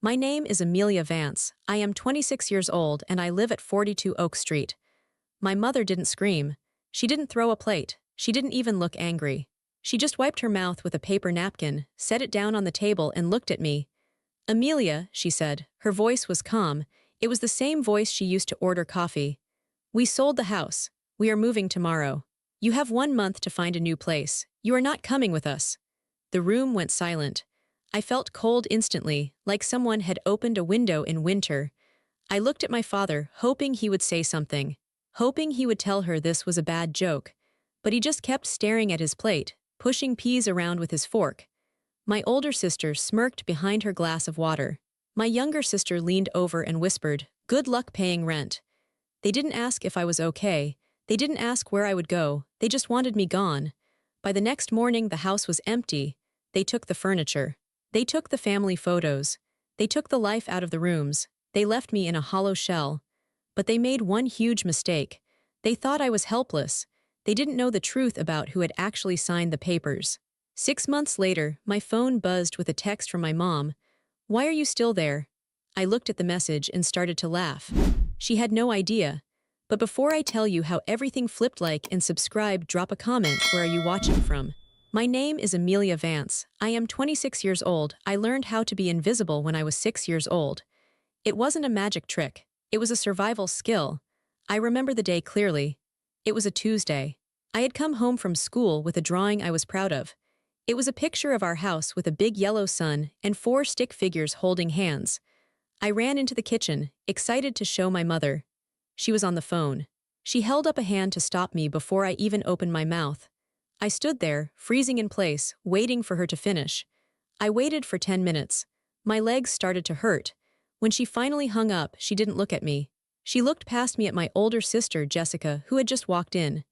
My name is Amelia Vance. I am 26 years old and I live at 42 Oak Street. My mother didn't scream. She didn't throw a plate. She didn't even look angry. She just wiped her mouth with a paper napkin, set it down on the table and looked at me. Amelia, she said. Her voice was calm. It was the same voice she used to order coffee. We sold the house. We are moving tomorrow. You have 1 month to find a new place. You are not coming with us. The room went silent. I felt cold instantly, like someone had opened a window in winter. I looked at my father, hoping he would say something, hoping he would tell her this was a bad joke. But he just kept staring at his plate, pushing peas around with his fork. My older sister smirked behind her glass of water. My younger sister leaned over and whispered, "Good luck paying rent." They didn't ask if I was okay. They didn't ask where I would go. They just wanted me gone. By the next morning, the house was empty. They took the furniture. They took the family photos. They took the life out of the rooms. They left me in a hollow shell. But they made one huge mistake. They thought I was helpless. They didn't know the truth about who had actually signed the papers. 6 months later, my phone buzzed with a text from my mom. "Why are you still there?" I looked at the message and started to laugh. She had no idea. But before I tell you how everything flipped, like and subscribe, drop a comment. Where are you watching from? My name is Amelia Vance. I am 26 years old. I learned how to be invisible when I was 6 years old. It wasn't a magic trick. It was a survival skill. I remember the day clearly. It was a Tuesday. I had come home from school with a drawing I was proud of. It was a picture of our house with a big yellow sun and 4 stick figures holding hands. I ran into the kitchen, excited to show my mother. She was on the phone. She held up a hand to stop me before I even opened my mouth. I stood there, freezing in place, waiting for her to finish. I waited for 10 minutes. My legs started to hurt. When she finally hung up, she didn't look at me. She looked past me at my older sister, Jessica, who had just walked in.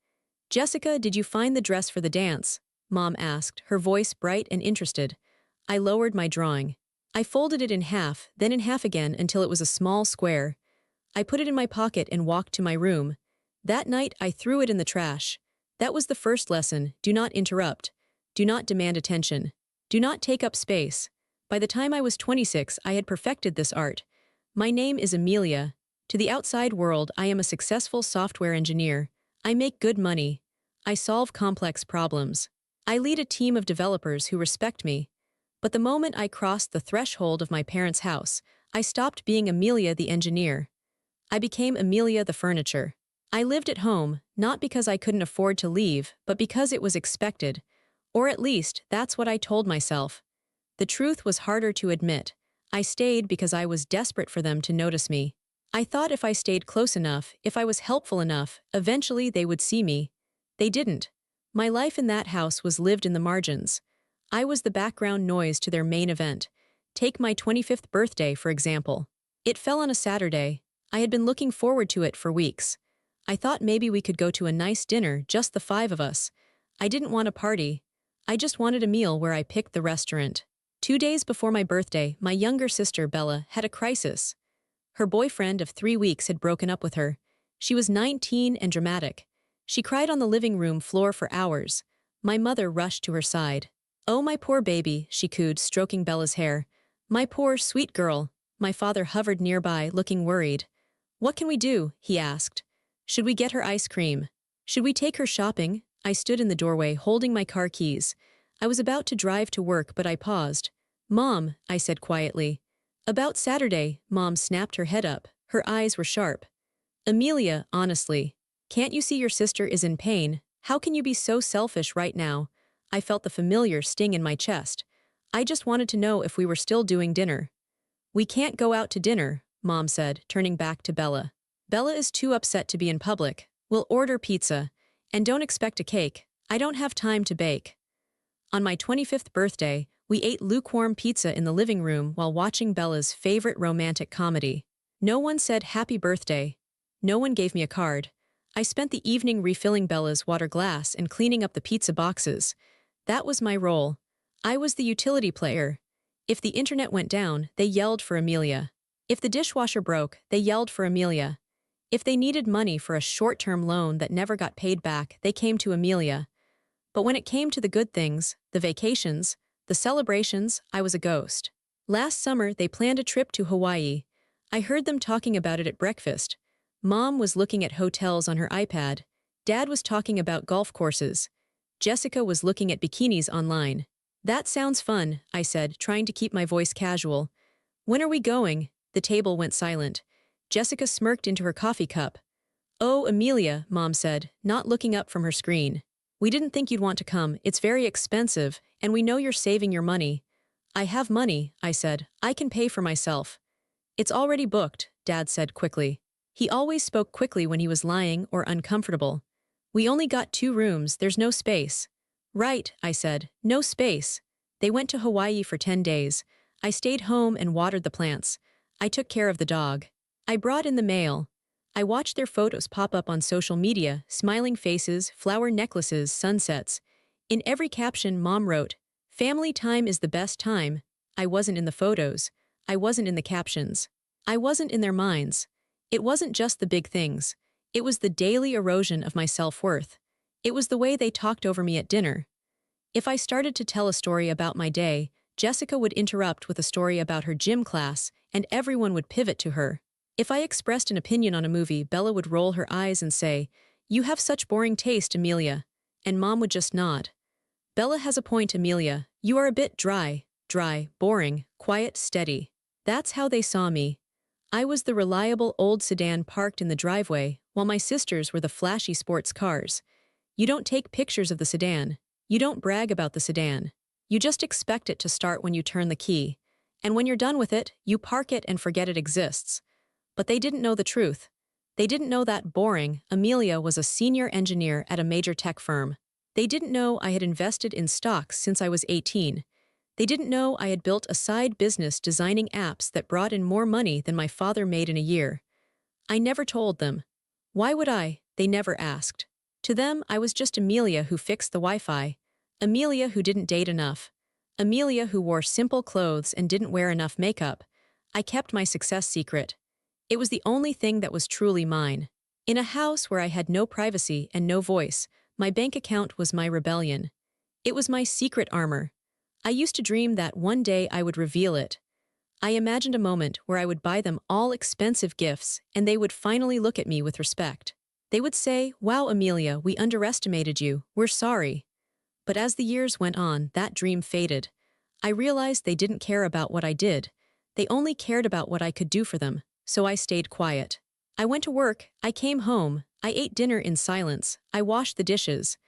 "Jessica, did you find the dress for the dance?" Mom asked, her voice bright and interested. I lowered my drawing. I folded it in half, then in half again until it was a small square. I put it in my pocket and walked to my room. That night, I threw it in the trash. That was the first lesson. Do not interrupt. Do not demand attention. Do not take up space. By the time I was 26, I had perfected this art. My name is Amelia. To the outside world, I am a successful software engineer. I make good money. I solve complex problems. I lead a team of developers who respect me. But the moment I crossed the threshold of my parents' house, I stopped being Amelia the engineer. I became Amelia the furniture. I lived at home, not because I couldn't afford to leave, but because it was expected. Or at least, that's what I told myself. The truth was harder to admit. I stayed because I was desperate for them to notice me. I thought if I stayed close enough, if I was helpful enough, eventually they would see me. They didn't. My life in that house was lived in the margins. I was the background noise to their main event. Take my 25th birthday, for example. It fell on a Saturday. I had been looking forward to it for weeks. I thought maybe we could go to a nice dinner, just the 5 of us. I didn't want a party. I just wanted a meal where I picked the restaurant. 2 days before my birthday, my younger sister, Bella, had a crisis. Her boyfriend of 3 weeks had broken up with her. She was 19 and dramatic. She cried on the living room floor for hours. My mother rushed to her side. "Oh, my poor baby," she cooed, stroking Bella's hair. "My poor, sweet girl." My father hovered nearby, looking worried. "What can we do?" he asked. "Should we get her ice cream? Should we take her shopping?" I stood in the doorway, holding my car keys. I was about to drive to work, but I paused. "Mom," I said quietly. "About Saturday," Mom snapped her head up. Her eyes were sharp. "Amelia, honestly. Can't you see your sister is in pain? How can you be so selfish right now?" I felt the familiar sting in my chest. I just wanted to know if we were still doing dinner. "We can't go out to dinner," Mom said, turning back to Bella. "Bella is too upset to be in public. We'll order pizza. And don't expect a cake. I don't have time to bake." On my 25th birthday, we ate lukewarm pizza in the living room while watching Bella's favorite romantic comedy. No one said happy birthday. No one gave me a card. I spent the evening refilling Bella's water glass and cleaning up the pizza boxes. That was my role. I was the utility player. If the internet went down, they yelled for Amelia. If the dishwasher broke, they yelled for Amelia. If they needed money for a short-term loan that never got paid back, they came to Amelia. But when it came to the good things, the vacations, the celebrations, I was a ghost. Last summer, they planned a trip to Hawaii. I heard them talking about it at breakfast. Mom was looking at hotels on her iPad. Dad was talking about golf courses. Jessica was looking at bikinis online. That sounds fun, I said, trying to keep my voice casual. When are we going? The table went silent. Jessica smirked into her coffee cup. Oh, Amelia, Mom said, not looking up from her screen. We didn't think you'd want to come. It's very expensive, and we know you're saving your money. I have money, I said. I can pay for myself. It's already booked, Dad said quickly. He always spoke quickly when he was lying or uncomfortable. We only got 2 rooms, there's no space. Right, I said, no space. They went to Hawaii for 10 days. I stayed home and watered the plants. I took care of the dog. I brought in the mail. I watched their photos pop up on social media, smiling faces, flower necklaces, sunsets. In every caption, Mom wrote, "Family time is the best time." I wasn't in the photos. I wasn't in the captions. I wasn't in their minds. It wasn't just the big things. It was the daily erosion of my self-worth. It was the way they talked over me at dinner. If I started to tell a story about my day, Jessica would interrupt with a story about her gym class, and everyone would pivot to her. If I expressed an opinion on a movie, Bella would roll her eyes and say, "You have such boring taste, Amelia." And Mom would just nod. "Bella has a point, Amelia. You are a bit dry, boring, quiet, steady." That's how they saw me. I was the reliable old sedan parked in the driveway, while my sisters were the flashy sports cars. You don't take pictures of the sedan. You don't brag about the sedan. You just expect it to start when you turn the key. And when you're done with it, you park it and forget it exists. But they didn't know the truth. They didn't know that boring Amelia was a senior engineer at a major tech firm. They didn't know I had invested in stocks since I was 18. They didn't know I had built a side business designing apps that brought in more money than my father made in a year. I never told them. Why would I? They never asked. To them, I was just Amelia who fixed the Wi-Fi. Amelia who didn't date enough. Amelia who wore simple clothes and didn't wear enough makeup. I kept my success secret. It was the only thing that was truly mine. In a house where I had no privacy and no voice, my bank account was my rebellion. It was my secret armor. I used to dream that one day I would reveal it. I imagined a moment where I would buy them all expensive gifts and they would finally look at me with respect. They would say, "Wow, Amelia, we underestimated you. We're sorry." But as the years went on, that dream faded. I realized they didn't care about what I did. They only cared about what I could do for them, so I stayed quiet. I went to work, I came home, I ate dinner in silence, I washed the dishes.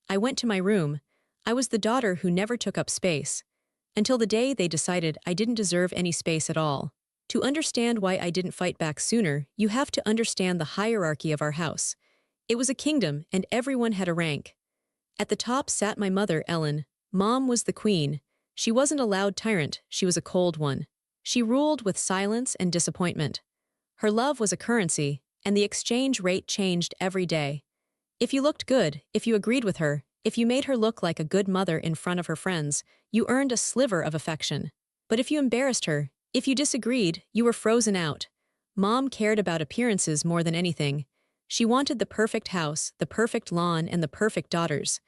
I went to my room. I was the daughter who never took up space. Until the day they decided I didn't deserve any space at all. To understand why I didn't fight back sooner, you have to understand the hierarchy of our house. It was a kingdom, and everyone had a rank. At the top sat my mother, Ellen. Mom was the queen. She wasn't a loud tyrant, she was a cold one. She ruled with silence and disappointment. Her love was a currency, and the exchange rate changed every day. If you looked good, if you agreed with her, if you made her look like a good mother in front of her friends, you earned a sliver of affection. But if you embarrassed her, if you disagreed, you were frozen out. Mom cared about appearances more than anything. She wanted the perfect house, the perfect lawn, and the perfect daughters.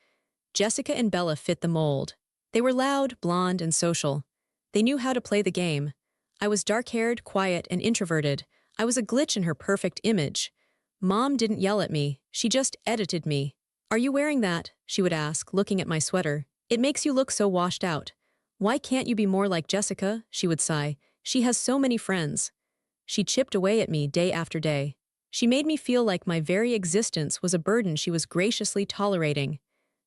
Jessica and Bella fit the mold. They were loud, blonde, and social. They knew how to play the game. I was dark-haired, quiet, and introverted. I was a glitch in her perfect image. Mom didn't yell at me, she just edited me. "Are you wearing that?" she would ask, looking at my sweater. "It makes you look so washed out." "Why can't you be more like Jessica?" she would sigh. "She has so many friends." She chipped away at me day after day. She made me feel like my very existence was a burden she was graciously tolerating.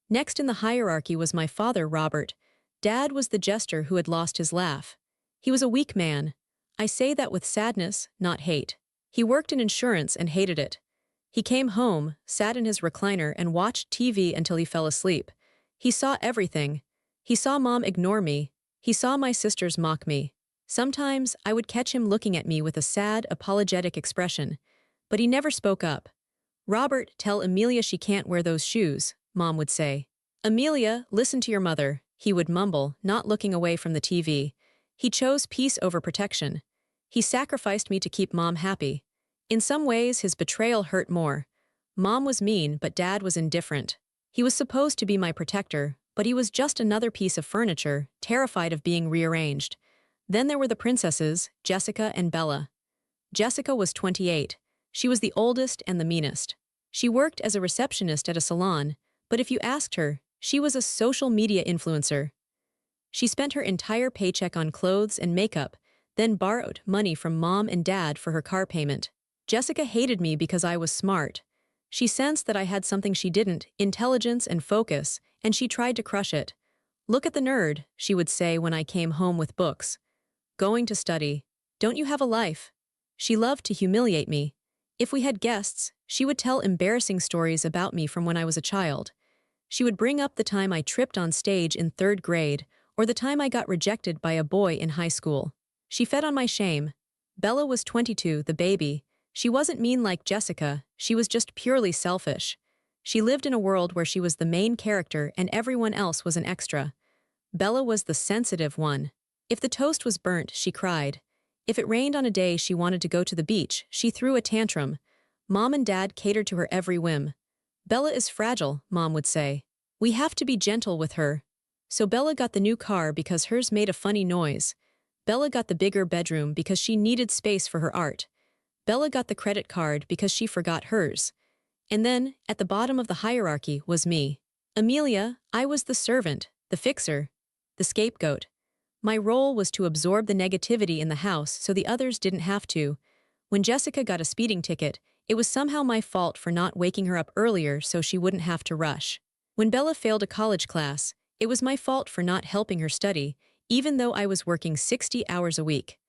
Next in the hierarchy was my father, Robert. Dad was the jester who had lost his laugh. He was a weak man. I say that with sadness, not hate. He worked in insurance and hated it. He came home, sat in his recliner, and watched TV until he fell asleep. He saw everything. He saw Mom ignore me. He saw my sisters mock me. Sometimes I would catch him looking at me with a sad, apologetic expression. But he never spoke up. "Robert, tell Amelia she can't wear those shoes," Mom would say. "Amelia, listen to your mother," he would mumble, not looking away from the TV. He chose peace over protection. He sacrificed me to keep Mom happy. In some ways, his betrayal hurt more. Mom was mean, but Dad was indifferent. He was supposed to be my protector, but he was just another piece of furniture, terrified of being rearranged. Then there were the princesses, Jessica and Bella. Jessica was 28. She was the oldest and the meanest. She worked as a receptionist at a salon, but if you asked her, she was a social media influencer. She spent her entire paycheck on clothes and makeup, then borrowed money from mom and dad for her car payment. Jessica hated me because I was smart. She sensed that I had something she didn't, intelligence and focus, and she tried to crush it. "Look at the nerd," she would say when I came home with books. "Going to study. Don't you have a life?" She loved to humiliate me. If we had guests, she would tell embarrassing stories about me from when I was a child. She would bring up the time I tripped on stage in 3rd grade, or the time I got rejected by a boy in high school. She fed on my shame. Bella was 22, the baby. She wasn't mean like Jessica, she was just purely selfish. She lived in a world where she was the main character and everyone else was an extra. Bella was the sensitive one. If the toast was burnt, she cried. If it rained on a day she wanted to go to the beach, she threw a tantrum. Mom and Dad catered to her every whim. "Bella is fragile," Mom would say. "We have to be gentle with her." So Bella got the new car because hers made a funny noise. Bella got the bigger bedroom because she needed space for her art. Bella got the credit card because she forgot hers. And then, at the bottom of the hierarchy, was me. Amelia, I was the servant, the fixer, the scapegoat. My role was to absorb the negativity in the house so the others didn't have to. When Jessica got a speeding ticket, it was somehow my fault for not waking her up earlier so she wouldn't have to rush. When Bella failed a college class, it was my fault for not helping her study, even though I was working 60 hours a week.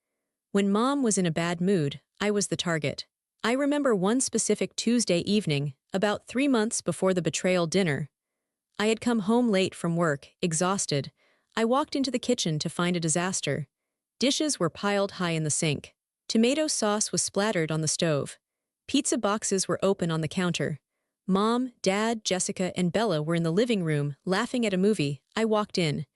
When Mom was in a bad mood, I was the target. I remember one specific Tuesday evening, about 3 months before the betrayal dinner. I had come home late from work, exhausted. I walked into the kitchen to find a disaster. Dishes were piled high in the sink. Tomato sauce was splattered on the stove. Pizza boxes were open on the counter. Mom, Dad, Jessica, and Bella were in the living room, laughing at a movie. I walked in.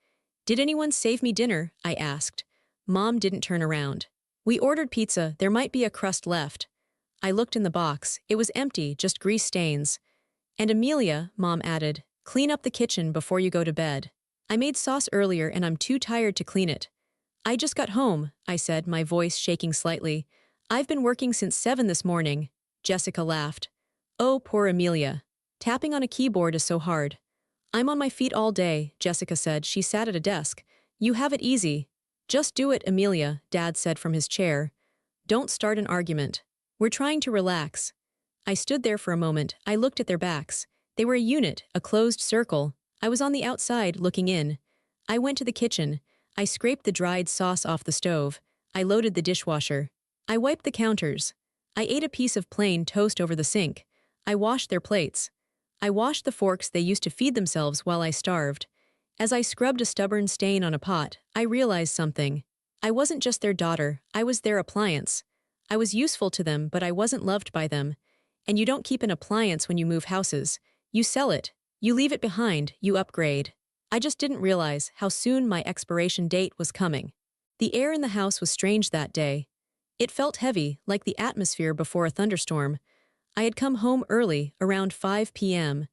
"Did anyone save me dinner?" I asked. Mom didn't turn around. "We ordered pizza, there might be a crust left." I looked in the box. It was empty, just grease stains. "And Amelia," Mom added, "clean up the kitchen before you go to bed. I made sauce earlier and I'm too tired to clean it." "I just got home," I said, my voice shaking slightly. "I've been working since 7 this morning." Jessica laughed. "Oh, poor Amelia. Tapping on a keyboard is so hard." "I'm on my feet all day," Jessica said. She sat at a desk. "You have it easy." "Just do it, Amelia," Dad said from his chair. "Don't start an argument. We're trying to relax." I stood there for a moment. I looked at their backs. They were a unit, a closed circle. I was on the outside, looking in. I went to the kitchen. I scraped the dried sauce off the stove. I loaded the dishwasher. I wiped the counters. I ate a piece of plain toast over the sink. I washed their plates. I washed the forks they used to feed themselves while I starved. As I scrubbed a stubborn stain on a pot, I realized something. I wasn't just their daughter, I was their appliance. I was useful to them, but I wasn't loved by them. And you don't keep an appliance when you move houses. You sell it. You leave it behind, you upgrade. I just didn't realize how soon my expiration date was coming. The air in the house was strange that day. It felt heavy, like the atmosphere before a thunderstorm. I had come home early, around 5 p.m.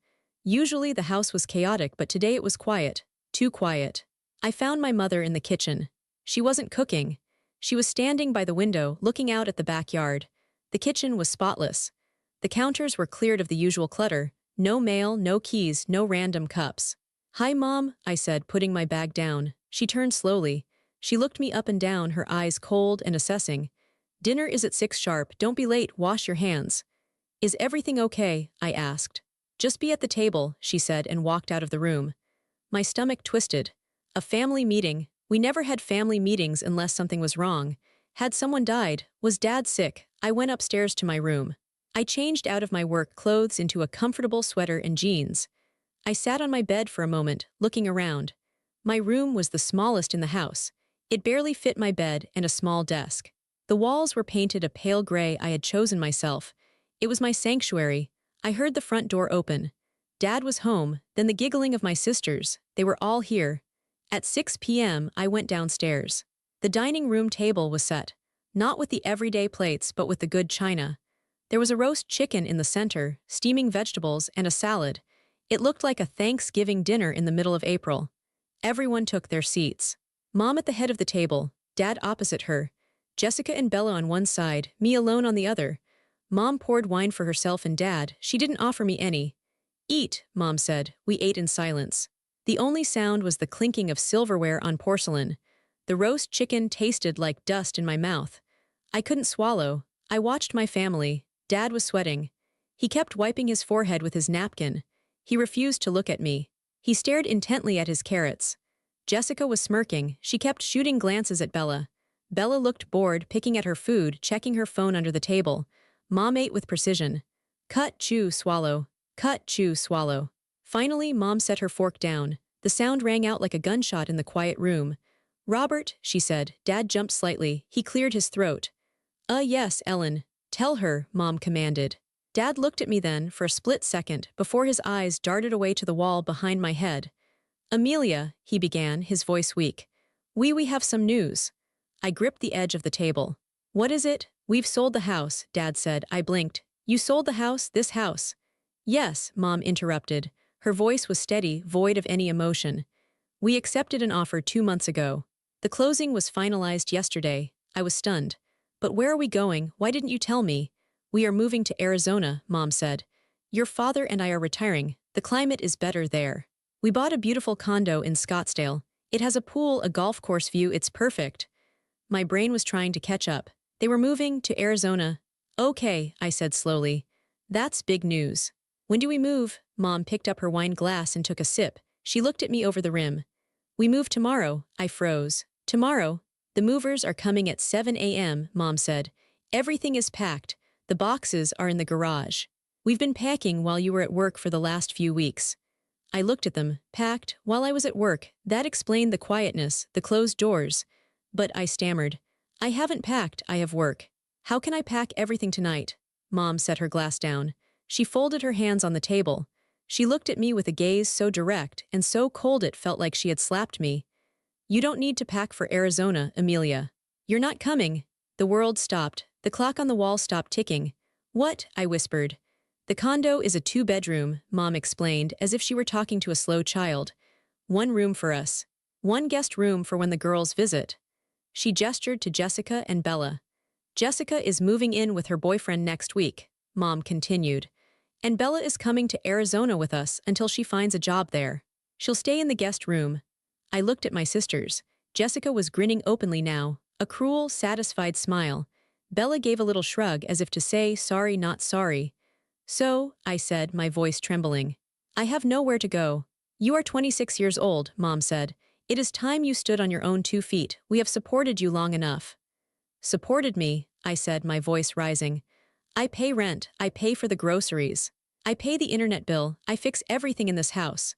Usually the house was chaotic, but today it was quiet. Too quiet. I found my mother in the kitchen. She wasn't cooking. She was standing by the window, looking out at the backyard. The kitchen was spotless. The counters were cleared of the usual clutter. No mail, no keys, no random cups. "Hi, Mom," I said, putting my bag down. She turned slowly. She looked me up and down, her eyes cold and assessing. "Dinner is at 6 sharp. Don't be late. Wash your hands." "Is everything okay?" I asked. "Just be at the table," she said and walked out of the room. My stomach twisted. A family meeting. We never had family meetings unless something was wrong. Had someone died? Was Dad sick? I went upstairs to my room. I changed out of my work clothes into a comfortable sweater and jeans. I sat on my bed for a moment, looking around. My room was the smallest in the house. It barely fit my bed and a small desk. The walls were painted a pale gray I had chosen myself. It was my sanctuary. I heard the front door open. Dad was home, then the giggling of my sisters. They were all here. At 6 p.m., I went downstairs. The dining room table was set. Not with the everyday plates, but with the good china. There was a roast chicken in the center, steaming vegetables, and a salad. It looked like a Thanksgiving dinner in the middle of April. Everyone took their seats. Mom at the head of the table, Dad opposite her. Jessica and Bella on one side, me alone on the other. Mom poured wine for herself and Dad. She didn't offer me any. Eat, Mom said. We ate in silence. The only sound was the clinking of silverware on porcelain. The roast chicken tasted like dust in my mouth. I couldn't swallow. I watched my family. Dad was sweating. He kept wiping his forehead with his napkin. He refused to look at me. He stared intently at his carrots. Jessica was smirking. She kept shooting glances at Bella. Bella looked bored, picking at her food, checking her phone under the table. Mom ate with precision. Cut, chew, swallow. Cut, chew, swallow. Finally, Mom set her fork down. The sound rang out like a gunshot in the quiet room. Robert, she said. Dad jumped slightly. He cleared his throat. Yes, Ellen. Tell her, Mom commanded. Dad looked at me then for a split second before his eyes darted away to the wall behind my head. Amelia, he began, his voice weak. We have some news. I gripped the edge of the table. What is it? We've sold the house, Dad said. I blinked. You sold the house, this house? Yes, Mom interrupted. Her voice was steady, void of any emotion. We accepted an offer 2 months ago. The closing was finalized yesterday. I was stunned. But where are we going? Why didn't you tell me? We are moving to Arizona, Mom said. Your father and I are retiring. The climate is better there. We bought a beautiful condo in Scottsdale. It has a pool, a golf course view, it's perfect. My brain was trying to catch up. They were moving to Arizona. Okay, I said slowly. That's big news. When do we move? Mom picked up her wine glass and took a sip. She looked at me over the rim. We move tomorrow, I froze. Tomorrow? The movers are coming at 7 a.m., Mom said. Everything is packed. The boxes are in the garage. We've been packing while you were at work for the last few weeks. I looked at them, packed, while I was at work. That explained the quietness, the closed doors. But I stammered. I haven't packed, I have work. How can I pack everything tonight? Mom set her glass down. She folded her hands on the table. She looked at me with a gaze so direct and so cold it felt like she had slapped me. You don't need to pack for Arizona, Amelia. You're not coming. The world stopped. The clock on the wall stopped ticking. What? I whispered. The condo is a 2-bedroom, Mom explained, as if she were talking to a slow child. 1 room for us. 1 guest room for when the girls visit. She gestured to Jessica and Bella. Jessica is moving in with her boyfriend next week, Mom continued. And Bella is coming to Arizona with us until she finds a job there. She'll stay in the guest room. I looked at my sisters. Jessica was grinning openly now, a cruel, satisfied smile. Bella gave a little shrug as if to say, sorry, not sorry. So, I said, my voice trembling. I have nowhere to go. You are 26 years old, Mom said. It is time you stood on your own 2 feet. We have supported you long enough. Supported me, I said, my voice rising. I pay rent, I pay for the groceries. I pay the internet bill, I fix everything in this house.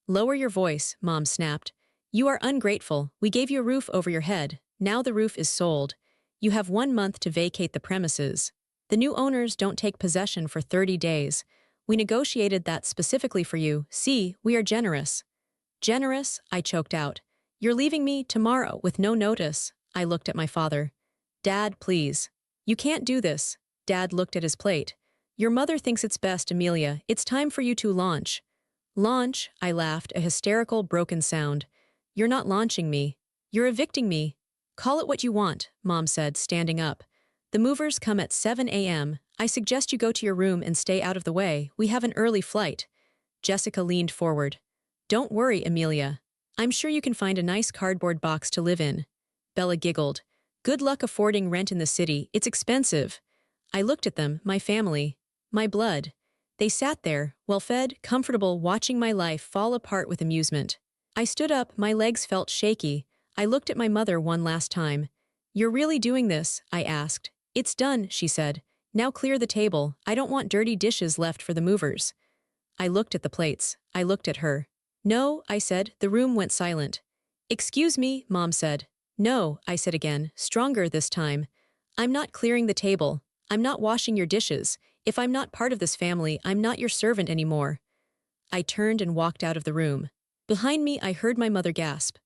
Lower your voice, Mom snapped. You are ungrateful. We gave you a roof over your head. Now the roof is sold. You have 1 month to vacate the premises. The new owners don't take possession for 30 days. We negotiated that specifically for you. See, we are generous. Generous? I choked out. You're leaving me tomorrow with no notice. I looked at my father. Dad, please. You can't do this. Dad looked at his plate. Your mother thinks it's best, Amelia. It's time for you to launch. Launch? I laughed, a hysterical, broken sound. You're not launching me. You're evicting me. Call it what you want, Mom said, standing up. The movers come at 7 a.m. I suggest you go to your room and stay out of the way. We have an early flight. Jessica leaned forward. Don't worry, Amelia. I'm sure you can find a nice cardboard box to live in. Bella giggled. Good luck affording rent in the city. It's expensive. I looked at them, my family, my blood. They sat there, well-fed, comfortable, watching my life fall apart with amusement. I stood up, my legs felt shaky. I looked at my mother one last time. You're really doing this? I asked. It's done, she said. Now clear the table. I don't want dirty dishes left for the movers. I looked at the plates. I looked at her. No, I said. The room went silent. Excuse me, Mom said. No, I said again, stronger this time. I'm not clearing the table. I'm not washing your dishes. If I'm not part of this family, I'm not your servant anymore. I turned and walked out of the room. Behind me, I heard my mother gasp.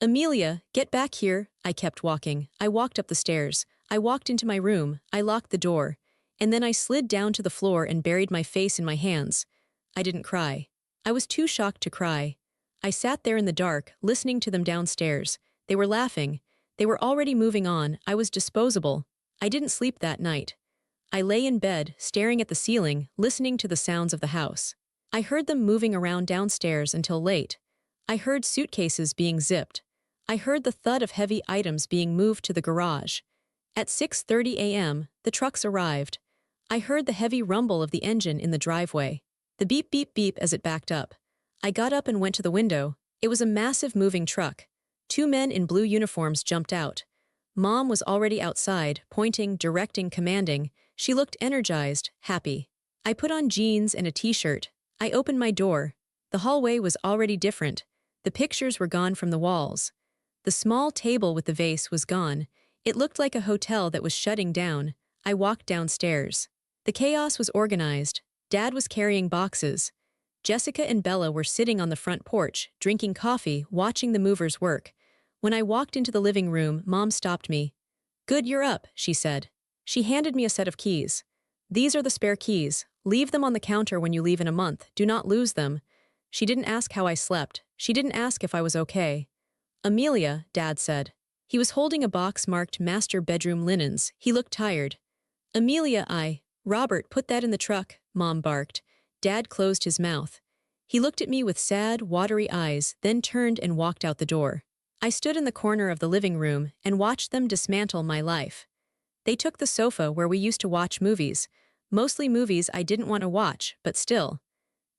Amelia, get back here. I kept walking. I walked up the stairs. I walked into my room. I locked the door. And then I slid down to the floor and buried my face in my hands. I didn't cry. I was too shocked to cry. I sat there in the dark, listening to them downstairs. They were laughing. They were already moving on. I was disposable. I didn't sleep that night. I lay in bed, staring at the ceiling, listening to the sounds of the house. I heard them moving around downstairs until late. I heard suitcases being zipped. I heard the thud of heavy items being moved to the garage. At 6:30 a.m., the trucks arrived. I heard the heavy rumble of the engine in the driveway. The beep beep beep as it backed up. I got up and went to the window. It was a massive moving truck. Two men in blue uniforms jumped out. Mom was already outside, pointing, directing, commanding. She looked energized, happy. I put on jeans and a t-shirt. I opened my door. The hallway was already different. The pictures were gone from the walls. The small table with the vase was gone. It looked like a hotel that was shutting down. I walked downstairs. The chaos was organized. Dad was carrying boxes. Jessica and Bella were sitting on the front porch, drinking coffee, watching the movers work. When I walked into the living room, Mom stopped me. "Good, you're up," she said. She handed me a set of keys. "These are the spare keys. Leave them on the counter when you leave in a month. Do not lose them." She didn't ask how I slept. She didn't ask if I was okay. "Amelia," Dad said. He was holding a box marked Master Bedroom Linens. He looked tired. "Amelia, Robert, put that in the truck," Mom barked. Dad closed his mouth. He looked at me with sad, watery eyes, then turned and walked out the door. I stood in the corner of the living room and watched them dismantle my life. They took the sofa where we used to watch movies, mostly movies I didn't want to watch, but still.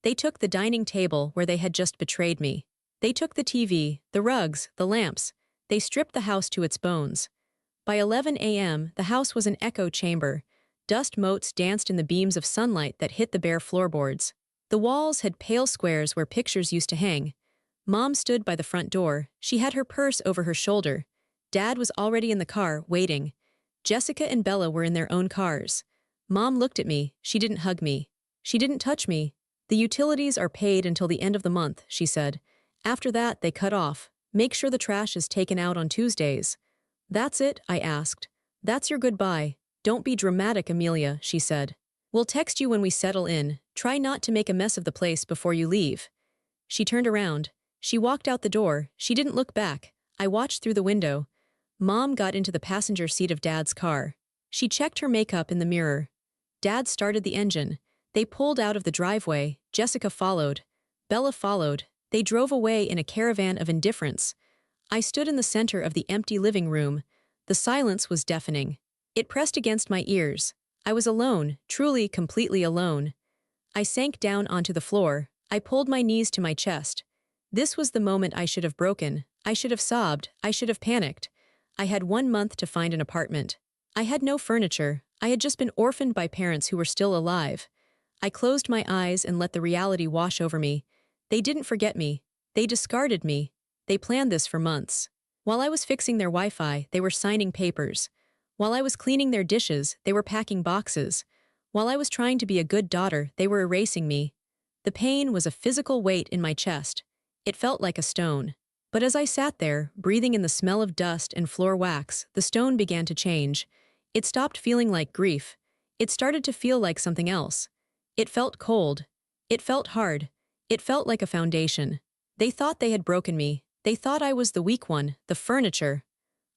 They took the dining table where they had just betrayed me. They took the TV, the rugs, the lamps. They stripped the house to its bones. By 11 a.m., the house was an echo chamber. Dust motes danced in the beams of sunlight that hit the bare floorboards. The walls had pale squares where pictures used to hang. Mom stood by the front door. She had her purse over her shoulder. Dad was already in the car, waiting. Jessica and Bella were in their own cars. Mom looked at me. She didn't hug me. She didn't touch me. "The utilities are paid until the end of the month," she said. "After that, they cut off. Make sure the trash is taken out on Tuesdays." "That's it?" I asked. "That's your goodbye. Don't be dramatic, Amelia," she said. "We'll text you when we settle in. Try not to make a mess of the place before you leave." She turned around. She walked out the door. She didn't look back. I watched through the window. Mom got into the passenger seat of Dad's car. She checked her makeup in the mirror. Dad started the engine. They pulled out of the driveway. Jessica followed. Bella followed. They drove away in a caravan of indifference. I stood in the center of the empty living room. The silence was deafening. It pressed against my ears. I was alone, truly, completely alone. I sank down onto the floor. I pulled my knees to my chest. This was the moment I should have broken. I should have sobbed. I should have panicked. I had 1 month to find an apartment. I had no furniture. I had just been orphaned by parents who were still alive. I closed my eyes and let the reality wash over me. They didn't forget me. They discarded me. They planned this for months. While I was fixing their Wi-Fi, they were signing papers. While I was cleaning their dishes, they were packing boxes. While I was trying to be a good daughter, they were erasing me. The pain was a physical weight in my chest. It felt like a stone. But as I sat there, breathing in the smell of dust and floor wax, the stone began to change. It stopped feeling like grief. It started to feel like something else. It felt cold. It felt hard. It felt like a foundation. They thought they had broken me. They thought I was the weak one, the furniture.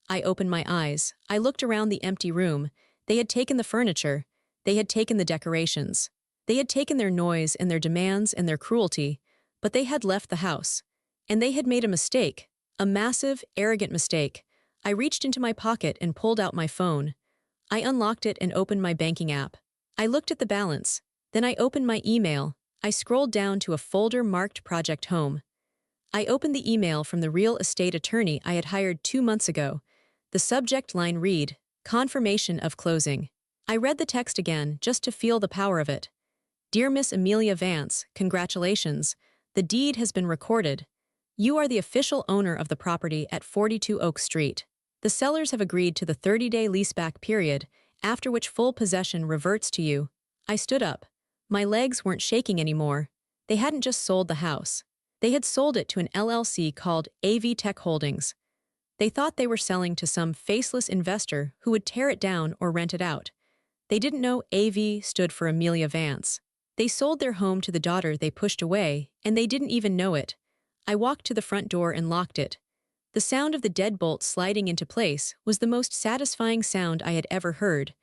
I opened my eyes. I looked around the empty room. They had taken the furniture. They had taken the decorations. They had taken their noise and their demands and their cruelty, but they had left the house. And they had made a mistake, a massive, arrogant mistake. I reached into my pocket and pulled out my phone. I unlocked it and opened my banking app. I looked at the balance. Then I opened my email. I scrolled down to a folder marked Project Home. I opened the email from the real estate attorney I had hired 2 months ago. The subject line read, "Confirmation of closing." I read the text again just to feel the power of it. "Dear Miss Amelia Vance, congratulations. The deed has been recorded. You are the official owner of the property at 42 Oak Street. The sellers have agreed to the 30-day leaseback period, after which full possession reverts to you." I stood up. My legs weren't shaking anymore. They hadn't just sold the house. They had sold it to an LLC called AV Tech Holdings. They thought they were selling to some faceless investor who would tear it down or rent it out. They didn't know AV stood for Amelia Vance. They sold their home to the daughter they pushed away, and they didn't even know it. I walked to the front door and locked it. The sound of the deadbolt sliding into place was the most satisfying sound I had ever heard.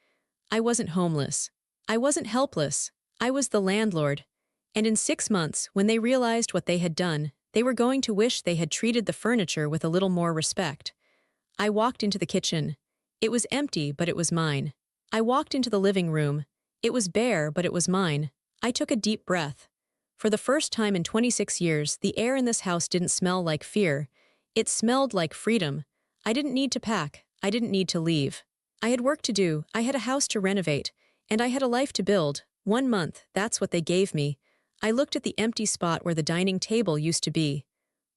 I wasn't homeless. I wasn't helpless. I was the landlord. And in 6 months, when they realized what they had done, they were going to wish they had treated the furniture with a little more respect. I walked into the kitchen. It was empty, but it was mine. I walked into the living room. It was bare, but it was mine. I took a deep breath. For the first time in 26 years, the air in this house didn't smell like fear. It smelled like freedom. I didn't need to pack. I didn't need to leave. I had work to do. I had a house to renovate. And I had a life to build. 1 month, that's what they gave me. I looked at the empty spot where the dining table used to be.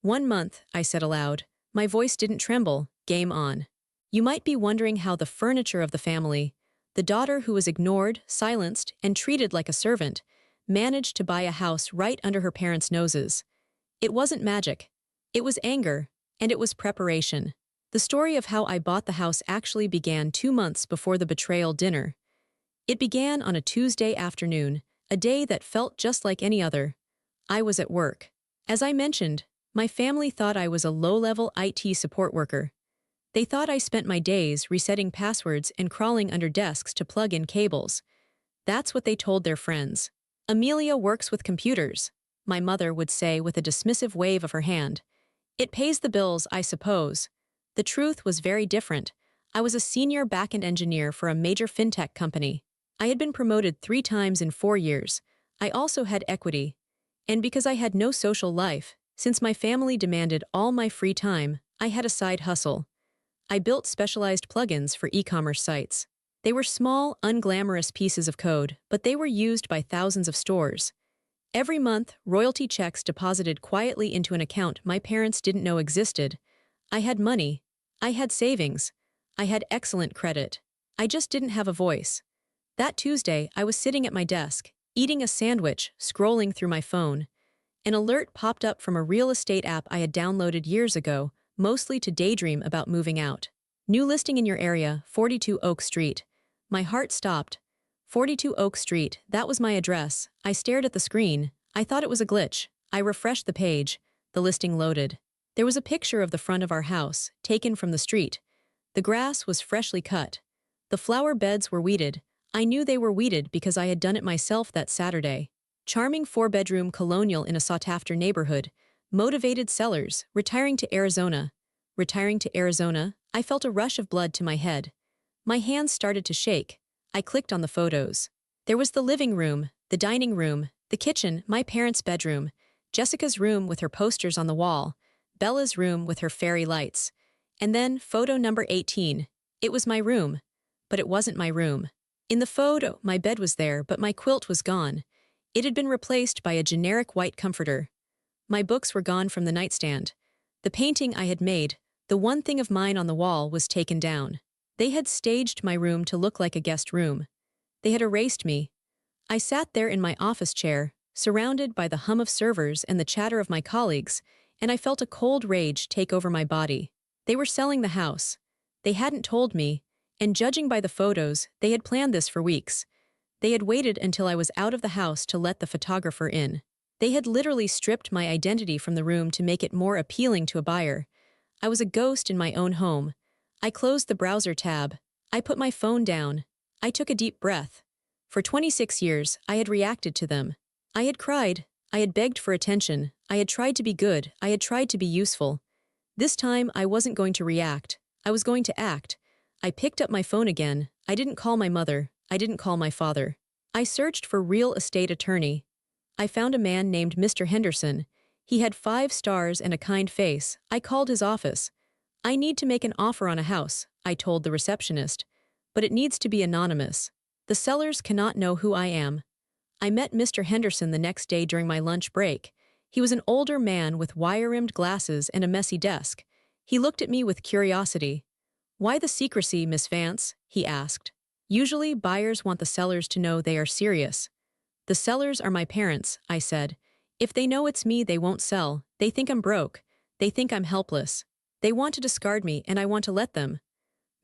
1 month, I said aloud. My voice didn't tremble. Game on. You might be wondering how the furniture of the family, the daughter who was ignored, silenced, and treated like a servant, managed to buy a house right under her parents' noses. It wasn't magic. It was anger, and it was preparation. The story of how I bought the house actually began 2 months before the betrayal dinner. It began on a Tuesday afternoon, a day that felt just like any other. I was at work. As I mentioned, my family thought I was a low-level IT support worker. They thought I spent my days resetting passwords and crawling under desks to plug in cables. That's what they told their friends. Amelia works with computers, my mother would say with a dismissive wave of her hand. It pays the bills, I suppose. The truth was very different. I was a senior back-end engineer for a major fintech company. I had been promoted 3 times in 4 years. I also had equity. And because I had no social life, since my family demanded all my free time, I had a side hustle. I built specialized plugins for e-commerce sites. They were small, unglamorous pieces of code, but they were used by thousands of stores. Every month, royalty checks deposited quietly into an account my parents didn't know existed. I had money. I had savings. I had excellent credit. I just didn't have a voice. That Tuesday, I was sitting at my desk, eating a sandwich, scrolling through my phone. An alert popped up from a real estate app I had downloaded years ago, mostly to daydream about moving out. New listing in your area, 42 Oak Street. My heart stopped. 42 Oak Street, that was my address. I stared at the screen. I thought it was a glitch. I refreshed the page. The listing loaded. There was a picture of the front of our house, taken from the street. The grass was freshly cut. The flower beds were weeded. I knew they were weeded because I had done it myself that Saturday. Charming 4-bedroom colonial in a sought-after neighborhood. Motivated sellers, retiring to Arizona. Retiring to Arizona, I felt a rush of blood to my head. My hands started to shake. I clicked on the photos. There was the living room, the dining room, the kitchen, my parents' bedroom, Jessica's room with her posters on the wall, Bella's room with her fairy lights. And then photo number 18. It was my room. But it wasn't my room. In the photo, my bed was there, but my quilt was gone. It had been replaced by a generic white comforter. My books were gone from the nightstand. The painting I had made, the one thing of mine on the wall, was taken down. They had staged my room to look like a guest room. They had erased me. I sat there in my office chair, surrounded by the hum of servers and the chatter of my colleagues, and I felt a cold rage take over my body. They were selling the house. They hadn't told me, and judging by the photos, they had planned this for weeks. They had waited until I was out of the house to let the photographer in. They had literally stripped my identity from the room to make it more appealing to a buyer. I was a ghost in my own home. I closed the browser tab. I put my phone down. I took a deep breath. For 26 years, I had reacted to them. I had cried. I had begged for attention. I had tried to be good. I had tried to be useful. This time, I wasn't going to react. I was going to act. I picked up my phone again. I didn't call my mother. I didn't call my father. I searched for real estate attorney. I found a man named Mr. Henderson. He had 5 stars and a kind face. I called his office. I need to make an offer on a house, I told the receptionist. But it needs to be anonymous. The sellers cannot know who I am. I met Mr. Henderson the next day during my lunch break. He was an older man with wire-rimmed glasses and a messy desk. He looked at me with curiosity. "Why the secrecy, Miss Vance?" he asked. "Usually, buyers want the sellers to know they are serious." "The sellers are my parents," I said. "If they know it's me, they won't sell. They think I'm broke. They think I'm helpless. They want to discard me, and I want to let them."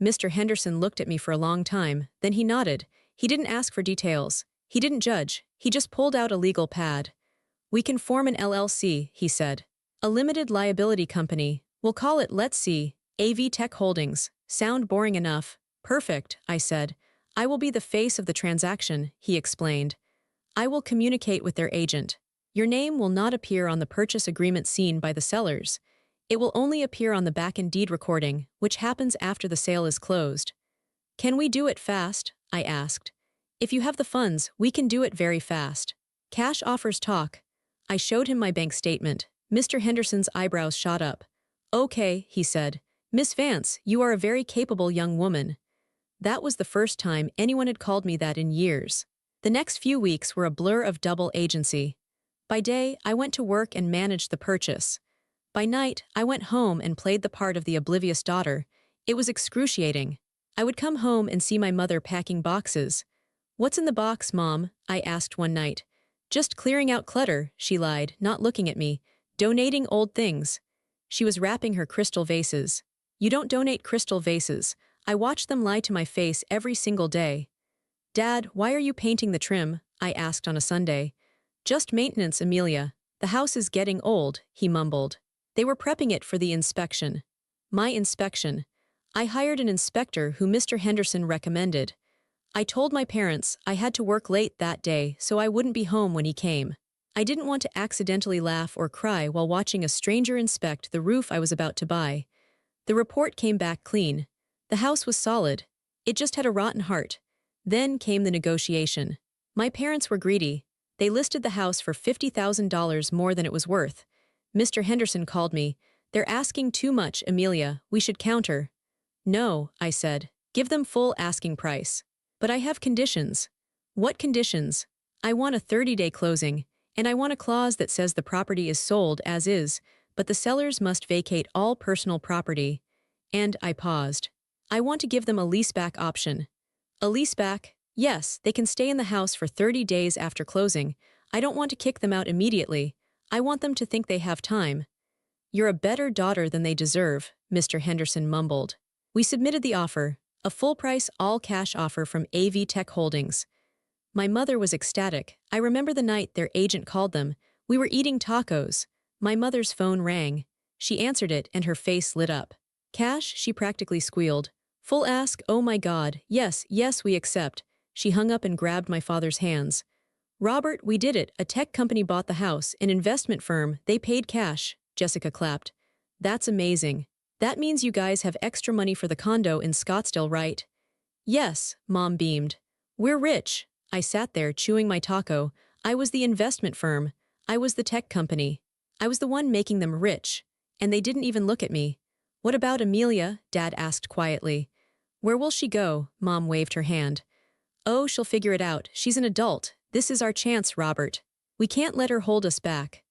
Mr. Henderson looked at me for a long time, then he nodded. He didn't ask for details. He didn't judge. He just pulled out a legal pad. "We can form an LLC," he said. "A limited liability company. We'll call it, let's see, AV Tech Holdings. Sound boring enough. Perfect, I said. I will be the face of the transaction, he explained. I will communicate with their agent. Your name will not appear on the purchase agreement seen by the sellers. It will only appear on the back-end deed recording, which happens after the sale is closed. Can we do it fast? I asked. If you have the funds, we can do it very fast. Cash offers talk. I showed him my bank statement. Mr. Henderson's eyebrows shot up. Okay, he said. Miss Vance, you are a very capable young woman. That was the first time anyone had called me that in years. The next few weeks were a blur of double agency. By day, I went to work and managed the purchase. By night, I went home and played the part of the oblivious daughter. It was excruciating. I would come home and see my mother packing boxes. What's in the box, Mom? I asked one night. Just clearing out clutter, she lied, not looking at me. Donating old things. She was wrapping her crystal vases. You don't donate crystal vases. I watch them lie to my face every single day. Dad, why are you painting the trim? I asked on a Sunday. Just maintenance, Amelia. The house is getting old, he mumbled. They were prepping it for the inspection. My inspection. I hired an inspector who Mr. Henderson recommended. I told my parents I had to work late that day so I wouldn't be home when he came. I didn't want to accidentally laugh or cry while watching a stranger inspect the roof I was about to buy. The report came back clean. The house was solid. It just had a rotten heart. Then came the negotiation. My parents were greedy. They listed the house for $50,000 more than it was worth. Mr. Henderson called me. They're asking too much, Amelia. We should counter. No, I said. Give them full asking price. But I have conditions. What conditions? I want a 30-day closing, and I want a clause that says the property is sold as is, but the sellers must vacate all personal property. And I paused. I want to give them a leaseback option. A leaseback? Yes, they can stay in the house for 30 days after closing. I don't want to kick them out immediately. I want them to think they have time. You're a better daughter than they deserve, Mr. Henderson mumbled. We submitted the offer, a full-price, all-cash offer from AV Tech Holdings. My mother was ecstatic. I remember the night their agent called them. We were eating tacos. My mother's phone rang. She answered it and her face lit up. Cash, she practically squealed. Full ask, oh my God, yes, yes, we accept. She hung up and grabbed my father's hands. Robert, we did it. A tech company bought the house, an investment firm. They paid cash. Jessica clapped. That's amazing. That means you guys have extra money for the condo in Scottsdale, right? Yes, Mom beamed. We're rich. I sat there chewing my taco. I was the investment firm. I was the tech company. I was the one making them rich. And they didn't even look at me. What about Amelia? Dad asked quietly. Where will she go? Mom waved her hand. Oh, she'll figure it out. She's an adult. This is our chance, Robert. We can't let her hold us back.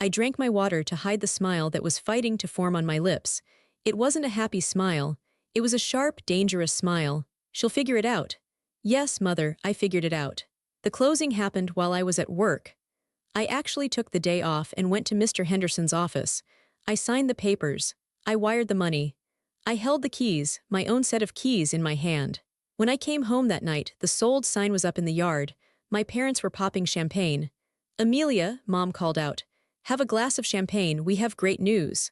I drank my water to hide the smile that was fighting to form on my lips. It wasn't a happy smile. It was a sharp, dangerous smile. She'll figure it out. Yes, Mother, I figured it out. The closing happened while I was at work. I actually took the day off and went to Mr. Henderson's office. I signed the papers. I wired the money. I held the keys, my own set of keys, in my hand. When I came home that night, the sold sign was up in the yard. My parents were popping champagne. Amelia, Mom called out. Have a glass of champagne, we have great news.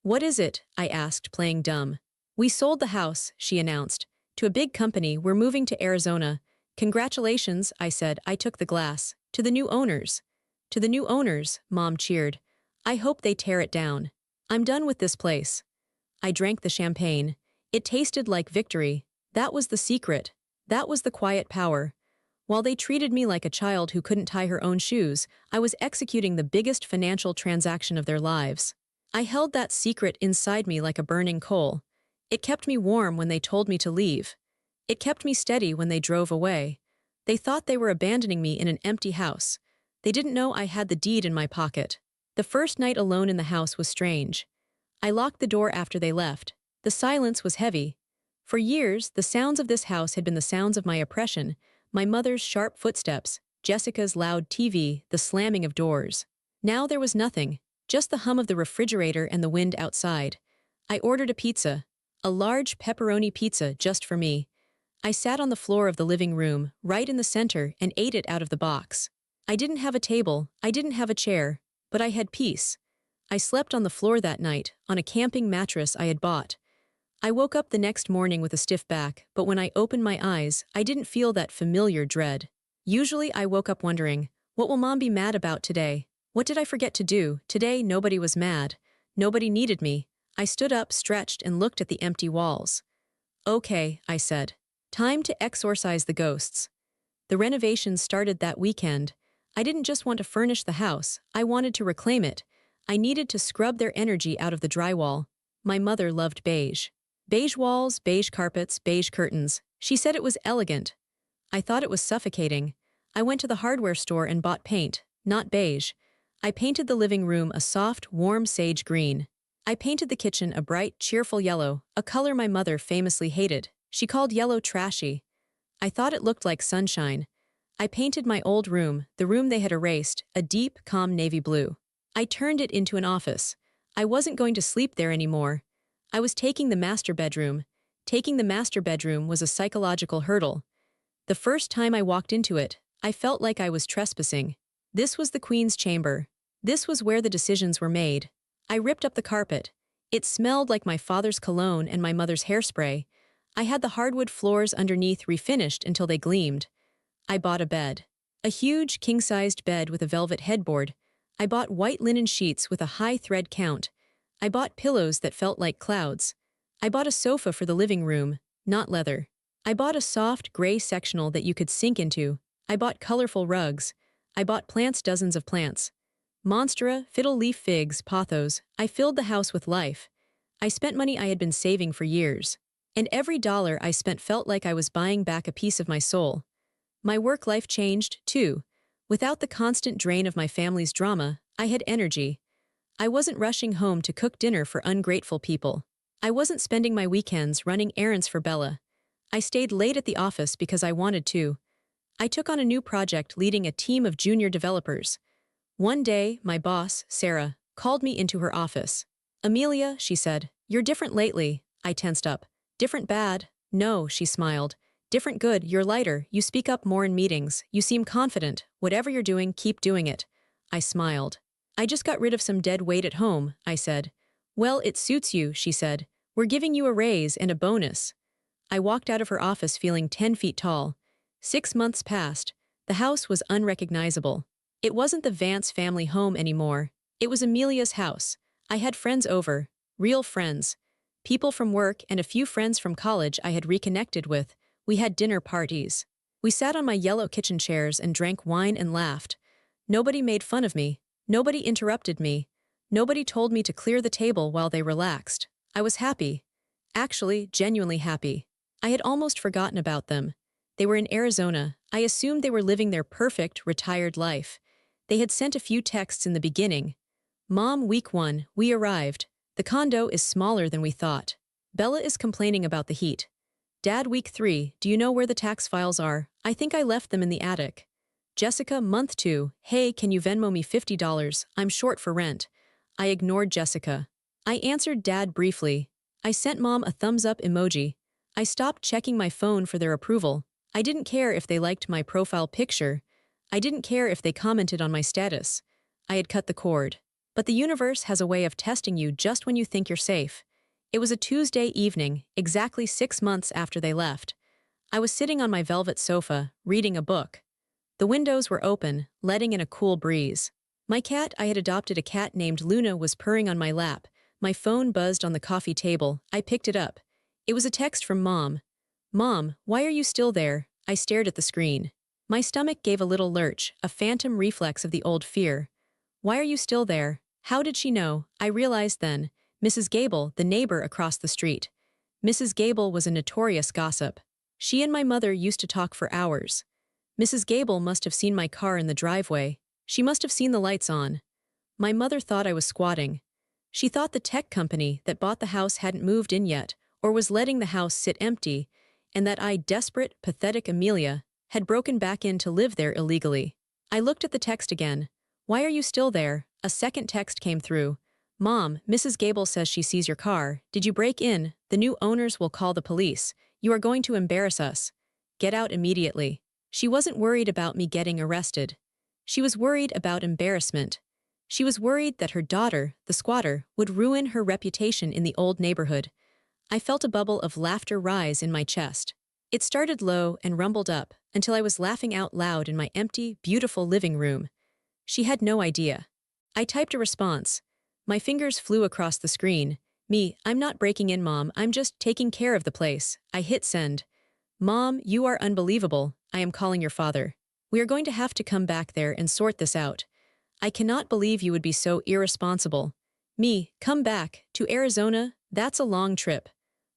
What is it? I asked, playing dumb. We sold the house, she announced. To a big company, we're moving to Arizona. Congratulations, I said. I took the glass. To the new owners. To the new owners, Mom cheered. I hope they tear it down. I'm done with this place. I drank the champagne. It tasted like victory. That was the secret. That was the quiet power. While they treated me like a child who couldn't tie her own shoes, I was executing the biggest financial transaction of their lives. I held that secret inside me like a burning coal. It kept me warm when they told me to leave. It kept me steady when they drove away. They thought they were abandoning me in an empty house. They didn't know I had the deed in my pocket. The first night alone in the house was strange. I locked the door after they left. The silence was heavy. For years, the sounds of this house had been the sounds of my oppression, my mother's sharp footsteps, Jessica's loud TV, the slamming of doors. Now there was nothing, just the hum of the refrigerator and the wind outside. I ordered a pizza, a large pepperoni pizza just for me. I sat on the floor of the living room, right in the center, and ate it out of the box. I didn't have a table, I didn't have a chair, but I had peace. I slept on the floor that night, on a camping mattress I had bought. I woke up the next morning with a stiff back, but when I opened my eyes, I didn't feel that familiar dread. Usually I woke up wondering, what will Mom be mad about today? What did I forget to do? Today nobody was mad. Nobody needed me. I stood up, stretched, and looked at the empty walls. Okay, I said. Time to exorcise the ghosts. The renovations started that weekend. I didn't just want to furnish the house, I wanted to reclaim it. I needed to scrub their energy out of the drywall. My mother loved beige. Beige walls, beige carpets, beige curtains. She said it was elegant. I thought it was suffocating. I went to the hardware store and bought paint, not beige. I painted the living room a soft, warm sage green. I painted the kitchen a bright, cheerful yellow, a color my mother famously hated. She called yellow trashy. I thought it looked like sunshine. I painted my old room, the room they had erased, a deep, calm navy blue. I turned it into an office. I wasn't going to sleep there anymore. I was taking the master bedroom. Taking the master bedroom was a psychological hurdle. The first time I walked into it, I felt like I was trespassing. This was the Queen's chamber. This was where the decisions were made. I ripped up the carpet. It smelled like my father's cologne and my mother's hairspray. I had the hardwood floors underneath refinished until they gleamed. I bought a bed. A huge, king-sized bed with a velvet headboard. I bought white linen sheets with a high thread count. I bought pillows that felt like clouds. I bought a sofa for the living room, not leather. I bought a soft, gray sectional that you could sink into. I bought colorful rugs. I bought plants, dozens of plants. Monstera, fiddle leaf figs, pothos. I filled the house with life. I spent money I had been saving for years. And every dollar I spent felt like I was buying back a piece of my soul. My work life changed, too. Without the constant drain of my family's drama, I had energy. I wasn't rushing home to cook dinner for ungrateful people. I wasn't spending my weekends running errands for Bella. I stayed late at the office because I wanted to. I took on a new project leading a team of junior developers. One day, my boss, Sarah, called me into her office. "Amelia," she said, "you're different lately." I tensed up. "Different bad?" "No," she smiled. "Different good, you're lighter, you speak up more in meetings, you seem confident. Whatever you're doing, keep doing it." I smiled. "I just got rid of some dead weight at home," I said. "Well, it suits you," she said. "We're giving you a raise and a bonus." I walked out of her office feeling 10 feet tall. 6 months passed. The house was unrecognizable. It wasn't the Vance family home anymore. It was Amelia's house. I had friends over, real friends. People from work and a few friends from college I had reconnected with. We had dinner parties. We sat on my yellow kitchen chairs and drank wine and laughed. Nobody made fun of me. Nobody interrupted me. Nobody told me to clear the table while they relaxed. I was happy. Actually, genuinely happy. I had almost forgotten about them. They were in Arizona. I assumed they were living their perfect, retired life. They had sent a few texts in the beginning. "Mom, week 1, we arrived. The condo is smaller than we thought. Bella is complaining about the heat. Dad, week 3, do you know where the tax files are? I think I left them in the attic. Jessica, month 2, hey, can you Venmo me $50? I'm short for rent." I ignored Jessica. I answered Dad briefly. I sent Mom a thumbs up emoji. I stopped checking my phone for their approval. I didn't care if they liked my profile picture. I didn't care if they commented on my status. I had cut the cord. But the universe has a way of testing you just when you think you're safe. It was a Tuesday evening, exactly 6 months after they left. I was sitting on my velvet sofa, reading a book. The windows were open, letting in a cool breeze. My cat, I had adopted a cat named Luna, was purring on my lap. My phone buzzed on the coffee table. I picked it up. It was a text from Mom. "Mom, why are you still there?" I stared at the screen. My stomach gave a little lurch, a phantom reflex of the old fear. Why are you still there? How did she know? I realized then. Mrs. Gable, the neighbor across the street. Mrs. Gable was a notorious gossip. She and my mother used to talk for hours. Mrs. Gable must have seen my car in the driveway. She must have seen the lights on. My mother thought I was squatting. She thought the tech company that bought the house hadn't moved in yet, or was letting the house sit empty, and that I, desperate, pathetic Amelia, had broken back in to live there illegally. I looked at the text again. "Why are you still there?" A second text came through. "Mom, Mrs. Gable says she sees your car. Did you break in? The new owners will call the police. You are going to embarrass us. Get out immediately." She wasn't worried about me getting arrested. She was worried about embarrassment. She was worried that her daughter, the squatter, would ruin her reputation in the old neighborhood. I felt a bubble of laughter rise in my chest. It started low and rumbled up until I was laughing out loud in my empty, beautiful living room. She had no idea. I typed a response. My fingers flew across the screen. I'm not breaking in, Mom, I'm just taking care of the place. I hit send. Mom, you are unbelievable. I am calling your father. We are going to have to come back there and sort this out. I cannot believe you would be so irresponsible. Come back, to Arizona? That's a long trip.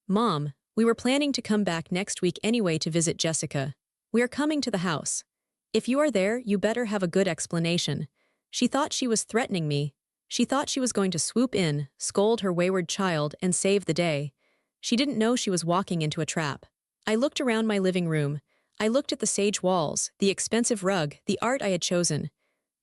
Mom, we were planning to come back next week anyway to visit Jessica. We are coming to the house. If you are there, you better have a good explanation. She thought she was threatening me. She thought she was going to swoop in, scold her wayward child, and save the day. She didn't know she was walking into a trap. I looked around my living room. I looked at the sage walls, the expensive rug, the art I had chosen.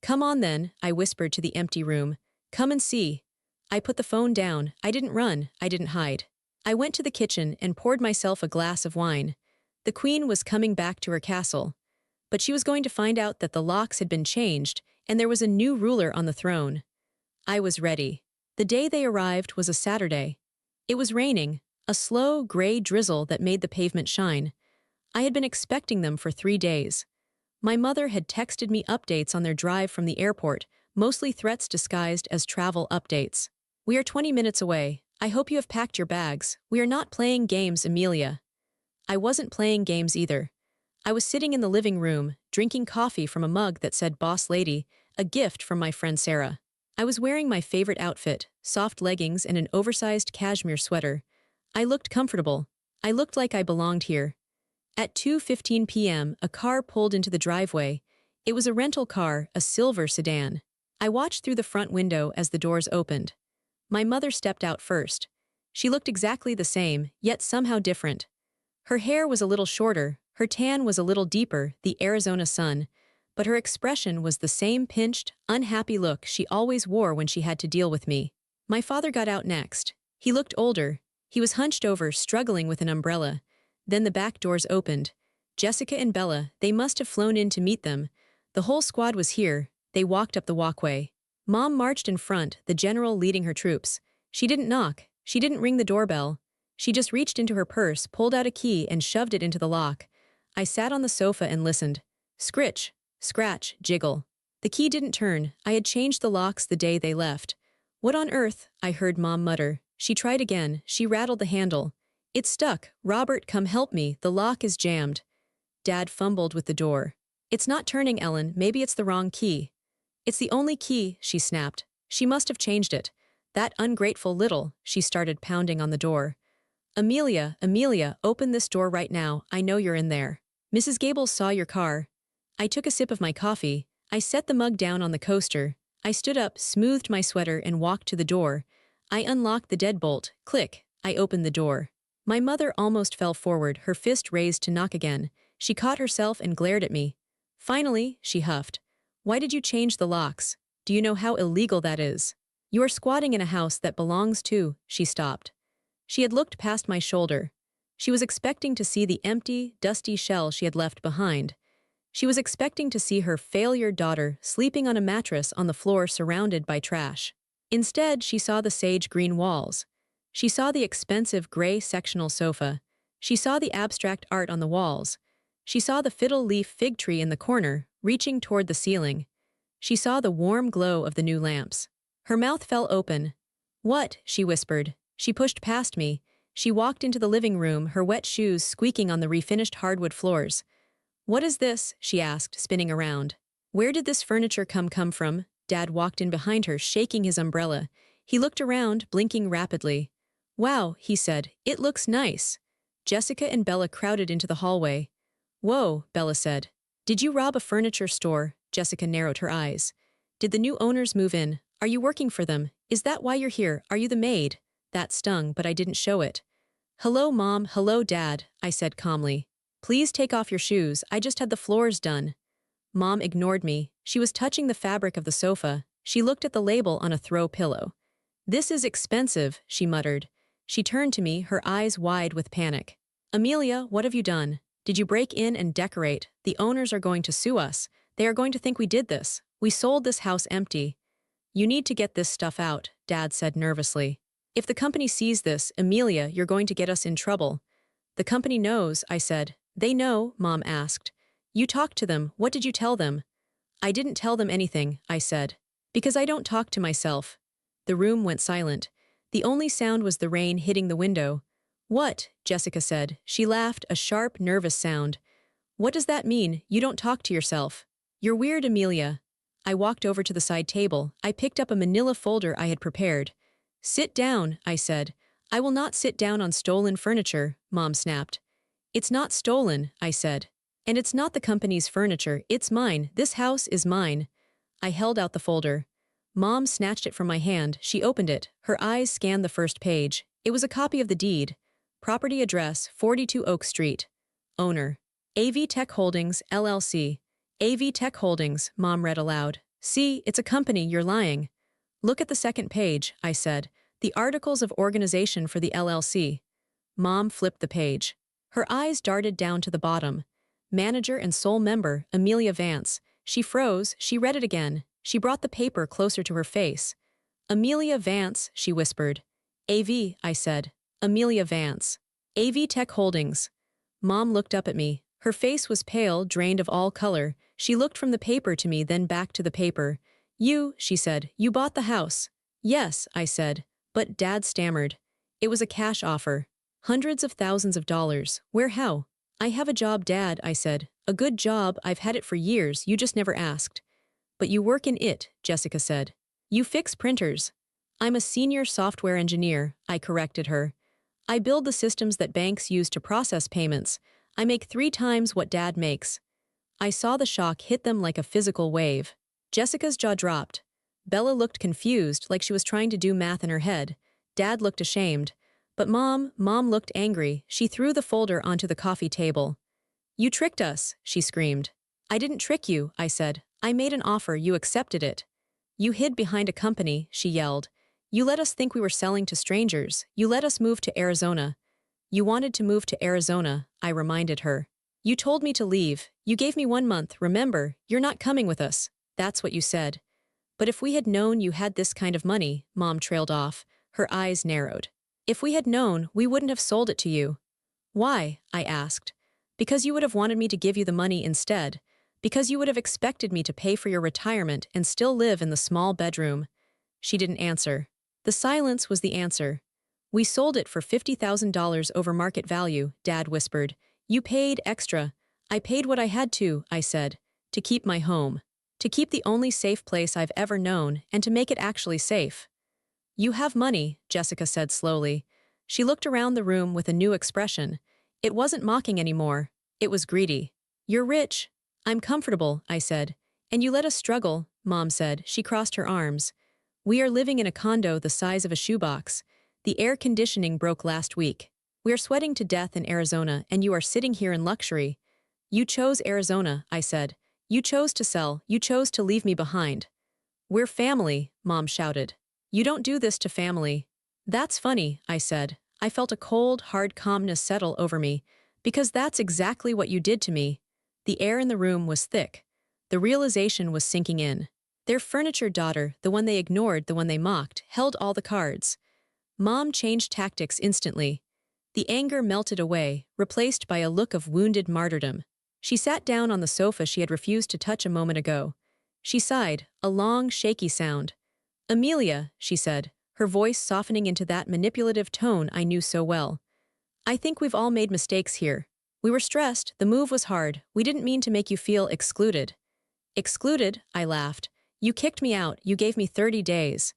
Come on then, I whispered to the empty room. Come and see. I put the phone down. I didn't run. I didn't hide. I went to the kitchen and poured myself a glass of wine. The queen was coming back to her castle. But she was going to find out that the locks had been changed and there was a new ruler on the throne. I was ready. The day they arrived was a Saturday. It was raining, a slow, gray drizzle that made the pavement shine. I had been expecting them for 3 days. My mother had texted me updates on their drive from the airport, mostly threats disguised as travel updates. We are 20 minutes away. I hope you have packed your bags. We are not playing games, Amelia. I wasn't playing games either. I was sitting in the living room, drinking coffee from a mug that said Boss Lady, a gift from my friend Sarah. I was wearing my favorite outfit, soft leggings and an oversized cashmere sweater. I looked comfortable. I looked like I belonged here. At 2:15 p.m., a car pulled into the driveway. It was a rental car, a silver sedan. I watched through the front window as the doors opened. My mother stepped out first. She looked exactly the same, yet somehow different. Her hair was a little shorter, her tan was a little deeper, the Arizona sun, but her expression was the same pinched, unhappy look she always wore when she had to deal with me. My father got out next. He looked older. He was hunched over, struggling with an umbrella. Then the back doors opened. Jessica and Bella, they must have flown in to meet them. The whole squad was here. They walked up the walkway. Mom marched in front, the general leading her troops. She didn't knock. She didn't ring the doorbell. She just reached into her purse, pulled out a key, and shoved it into the lock. I sat on the sofa and listened. Scritch, scratch, jiggle. The key didn't turn. I had changed the locks the day they left. What on earth? I heard Mom mutter. She tried again. She rattled the handle. It's stuck. Robert, come help me. The lock is jammed. Dad fumbled with the door. It's not turning, Ellen. Maybe it's the wrong key. It's the only key, she snapped. She must have changed it. That ungrateful little, she started pounding on the door. Amelia, open this door right now. I know you're in there. Mrs. Gables saw your car. I took a sip of my coffee. I set the mug down on the coaster. I stood up, smoothed my sweater, and walked to the door. I unlocked the deadbolt. Click. I opened the door. My mother almost fell forward, her fist raised to knock again. She caught herself and glared at me. Finally, she huffed. Why did you change the locks? Do you know how illegal that is? You are squatting in a house that belongs to, she stopped. She had looked past my shoulder. She was expecting to see the empty, dusty shell she had left behind. She was expecting to see her failure daughter sleeping on a mattress on the floor surrounded by trash. Instead, she saw the sage green walls. She saw the expensive gray sectional sofa. She saw the abstract art on the walls. She saw the fiddle leaf fig tree in the corner, reaching toward the ceiling. She saw the warm glow of the new lamps. Her mouth fell open. What? She whispered. She pushed past me. She walked into the living room, her wet shoes squeaking on the refinished hardwood floors. What is this? She asked, spinning around. Where did this furniture come from? Dad walked in behind her, shaking his umbrella. He looked around, blinking rapidly. Wow, he said. It looks nice. Jessica and Bella crowded into the hallway. Whoa, Bella said. Did you rob a furniture store? Jessica narrowed her eyes. Did the new owners move in? Are you working for them? Is that why you're here? Are you the maid? That stung, but I didn't show it. Hello, Mom. Hello, Dad, I said calmly. Please take off your shoes. I just had the floors done. Mom ignored me. She was touching the fabric of the sofa. She looked at the label on a throw pillow. This is expensive, she muttered. She turned to me, her eyes wide with panic. Amelia, what have you done? Did you break in and decorate? The owners are going to sue us. They are going to think we did this. We sold this house empty. You need to get this stuff out, Dad said nervously. If the company sees this, Amelia, you're going to get us in trouble. The company knows, I said. They know, Mom asked. You talked to them, what did you tell them? I didn't tell them anything, I said. Because I don't talk to myself. The room went silent. The only sound was the rain hitting the window. What? Jessica said. She laughed, a sharp, nervous sound. What does that mean? You don't talk to yourself. You're weird, Amelia. I walked over to the side table. I picked up a manila folder I had prepared. Sit down, I said. I will not sit down on stolen furniture, Mom snapped. It's not stolen, I said. And it's not the company's furniture, it's mine. This house is mine. I held out the folder. Mom snatched it from my hand. She opened it. Her eyes scanned the first page. It was a copy of the deed. Property address, 42 Oak Street. Owner. AV Tech Holdings, LLC. AV Tech Holdings, Mom read aloud. See, it's a company, you're lying. Look at the second page, I said. The articles of organization for the LLC. Mom flipped the page. Her eyes darted down to the bottom. Manager and sole member, Amelia Vance. She froze, she read it again. She brought the paper closer to her face. Amelia Vance, she whispered. AV, I said. Amelia Vance. AV Tech Holdings. Mom looked up at me. Her face was pale, drained of all color. She looked from the paper to me, then back to the paper. You, she said, you bought the house. Yes, I said. But Dad stammered. It was a cash offer. Hundreds of thousands of dollars. Where, how? I have a job, Dad, I said. A good job, I've had it for years, you just never asked. But you work in it, Jessica said. You fix printers. I'm a senior software engineer, I corrected her. I build the systems that banks use to process payments. I make 3 times what Dad makes. I saw the shock hit them like a physical wave. Jessica's jaw dropped. Bella looked confused, like she was trying to do math in her head. Dad looked ashamed. But Mom looked angry. She threw the folder onto the coffee table. You tricked us, she screamed. I didn't trick you, I said. I made an offer, you accepted it. You hid behind a company, she yelled. You let us think we were selling to strangers. You let us move to Arizona. You wanted to move to Arizona, I reminded her. You told me to leave. You gave me 1 month, remember? You're not coming with us. That's what you said. But if we had known you had this kind of money, Mom trailed off. Her eyes narrowed. If we had known, we wouldn't have sold it to you. Why? I asked. Because you would have wanted me to give you the money instead. Because you would have expected me to pay for your retirement and still live in the small bedroom. She didn't answer. The silence was the answer. We sold it for $50,000 over market value, Dad whispered. You paid extra. I paid what I had to, I said. To keep my home. To keep the only safe place I've ever known, and to make it actually safe. You have money, Jessica said slowly. She looked around the room with a new expression. It wasn't mocking anymore. It was greedy. You're rich. I'm comfortable, I said. And you let us struggle, Mom said. She crossed her arms. We are living in a condo the size of a shoebox. The air conditioning broke last week. We are sweating to death in Arizona, and you are sitting here in luxury. You chose Arizona, I said. You chose to sell. You chose to leave me behind. We're family, Mom shouted. You don't do this to family. That's funny, I said. I felt a cold, hard calmness settle over me. Because that's exactly what you did to me. The air in the room was thick. The realization was sinking in. Their furniture daughter, the one they ignored, the one they mocked, held all the cards. Mom changed tactics instantly. The anger melted away, replaced by a look of wounded martyrdom. She sat down on the sofa she had refused to touch a moment ago. She sighed, a long, shaky sound. Amelia, she said, her voice softening into that manipulative tone I knew so well. I think we've all made mistakes here. We were stressed, the move was hard, we didn't mean to make you feel excluded. Excluded? I laughed. You kicked me out, you gave me 30 days.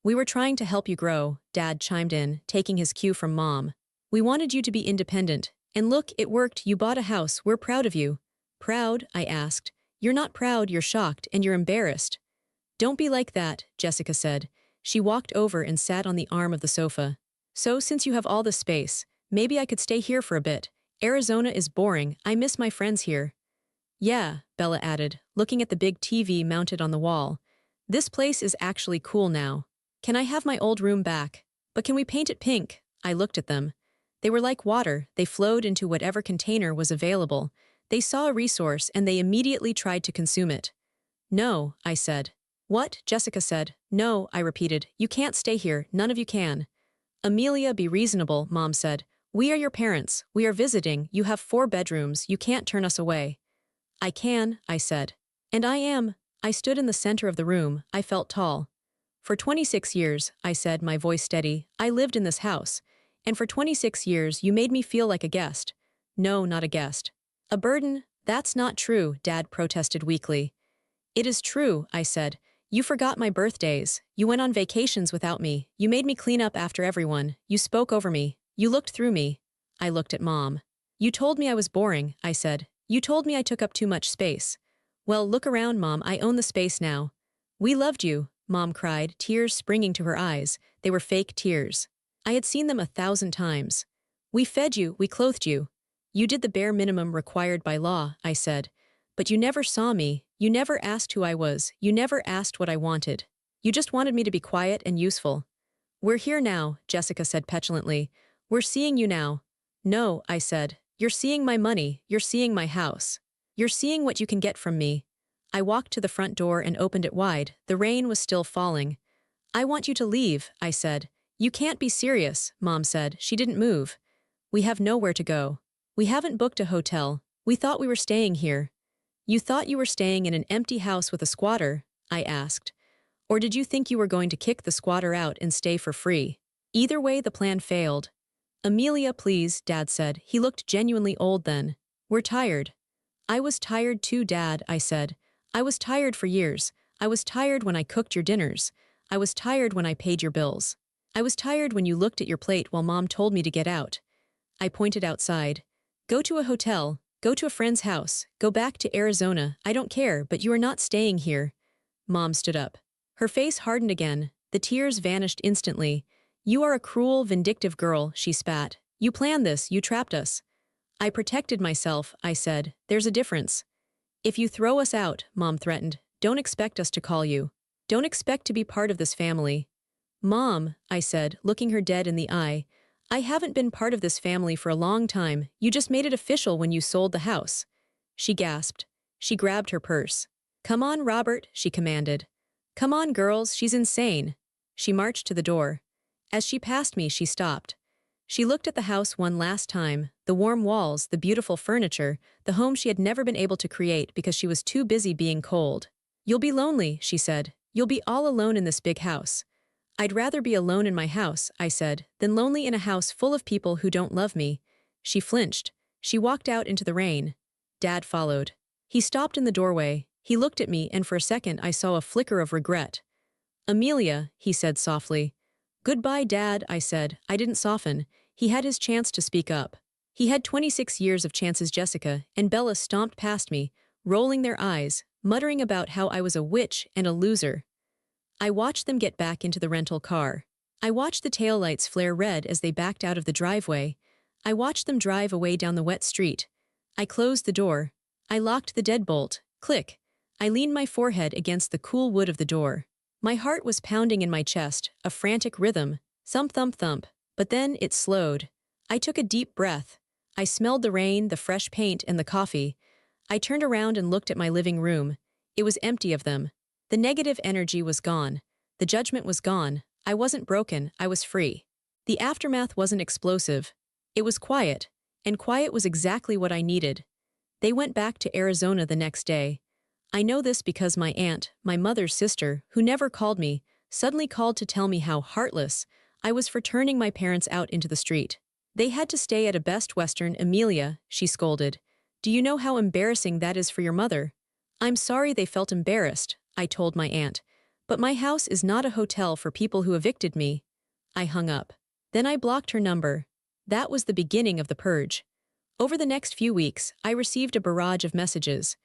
We were trying to help you grow, Dad chimed in, taking his cue from Mom. We wanted you to be independent. And look, it worked, you bought a house, we're proud of you. Proud? I asked. You're not proud, you're shocked, and you're embarrassed. Don't be like that, Jessica said. She walked over and sat on the arm of the sofa. So since you have all this space, maybe I could stay here for a bit. Arizona is boring, I miss my friends here. Yeah, Bella added, looking at the big TV mounted on the wall. This place is actually cool now. Can I have my old room back? But can we paint it pink? I looked at them. They were like water, they flowed into whatever container was available. They saw a resource and they immediately tried to consume it. No, I said. What? Jessica said. No, I repeated. You can't stay here. None of you can. Amelia, be reasonable, Mom said. We are your parents. We are visiting. You have 4 bedrooms. You can't turn us away. I can, I said. And I am. I stood in the center of the room. I felt tall. For 26 years, I said, my voice steady, I lived in this house. And for 26 years, you made me feel like a guest. No, not a guest. A burden? That's not true, Dad protested weakly. It is true, I said. You forgot my birthdays. You went on vacations without me. You made me clean up after everyone. You spoke over me. You looked through me. I looked at Mom. You told me I was boring, I said. You told me I took up too much space. Well, look around, Mom. I own the space now. We loved you, Mom cried, tears springing to her eyes. They were fake tears. I had seen them 1,000 times. We fed you, we clothed you. You did the bare minimum required by law, I said. But you never saw me. You never asked who I was. You never asked what I wanted. You just wanted me to be quiet and useful. We're here now, Jessica said petulantly. We're seeing you now. No, I said. You're seeing my money. You're seeing my house. You're seeing what you can get from me. I walked to the front door and opened it wide. The rain was still falling. I want you to leave, I said. You can't be serious, Mom said. She didn't move. We have nowhere to go. We haven't booked a hotel. We thought we were staying here. You thought you were staying in an empty house with a squatter? I asked. Or did you think you were going to kick the squatter out and stay for free? Either way, the plan failed. Amelia, please, Dad said. He looked genuinely old then. We're tired. I was tired too, Dad, I said. I was tired for years. I was tired when I cooked your dinners. I was tired when I paid your bills. I was tired when you looked at your plate while Mom told me to get out. I pointed outside. Go to a hotel. Go to a friend's house. Go back to Arizona. I don't care, but you are not staying here. Mom stood up. Her face hardened again. The tears vanished instantly. You are a cruel, vindictive girl, she spat. You planned this. You trapped us. I protected myself, I said. There's a difference. If you throw us out, Mom threatened, don't expect us to call you. Don't expect to be part of this family. Mom, I said, looking her dead in the eye, I haven't been part of this family for a long time. You just made it official when you sold the house. She gasped. She grabbed her purse. Come on, Robert, she commanded. Come on, girls, she's insane. She marched to the door. As she passed me, she stopped. She looked at the house one last time, the warm walls, the beautiful furniture, the home she had never been able to create because she was too busy being cold. You'll be lonely, she said. You'll be all alone in this big house. I'd rather be alone in my house, I said, than lonely in a house full of people who don't love me. She flinched. She walked out into the rain. Dad followed. He stopped in the doorway. He looked at me, and for a second I saw a flicker of regret. Amelia, he said softly. Goodbye, Dad, I said. I didn't soften. He had his chance to speak up. He had 26 years of chances, Jessica, and Bella stomped past me, rolling their eyes, muttering about how I was a witch and a loser. I watched them get back into the rental car. I watched the taillights flare red as they backed out of the driveway. I watched them drive away down the wet street. I closed the door. I locked the deadbolt. Click. I leaned my forehead against the cool wood of the door. My heart was pounding in my chest, a frantic rhythm. Thump, thump, thump. But then it slowed. I took a deep breath. I smelled the rain, the fresh paint, and the coffee. I turned around and looked at my living room. It was empty of them. The negative energy was gone. The judgment was gone. I wasn't broken. I was free. The aftermath wasn't explosive. It was quiet. And quiet was exactly what I needed. They went back to Arizona the next day. I know this because my aunt, my mother's sister, who never called me, suddenly called to tell me how heartless I was for turning my parents out into the street. They had to stay at a Best Western. Amelia, she scolded. Do you know how embarrassing that is for your mother? I'm sorry they felt embarrassed, I told my aunt. But my house is not a hotel for people who evicted me. I hung up. Then I blocked her number. That was the beginning of the purge. Over the next few weeks, I received a barrage of messages.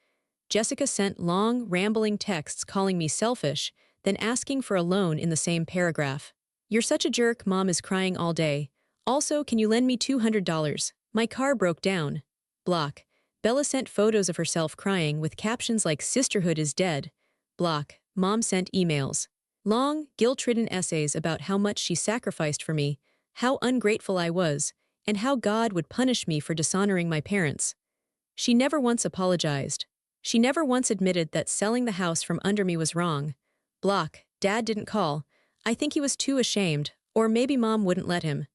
Jessica sent long, rambling texts calling me selfish, then asking for a loan in the same paragraph. You're such a jerk, Mom is crying all day. Also, can you lend me $200? My car broke down. Block. Bella sent photos of herself crying with captions like sisterhood is dead. Block. Mom sent emails. Long, guilt-ridden essays about how much she sacrificed for me, how ungrateful I was, and how God would punish me for dishonoring my parents. She never once apologized. She never once admitted that selling the house from under me was wrong. Block. Dad didn't call. I think he was too ashamed, or maybe Mom wouldn't let him.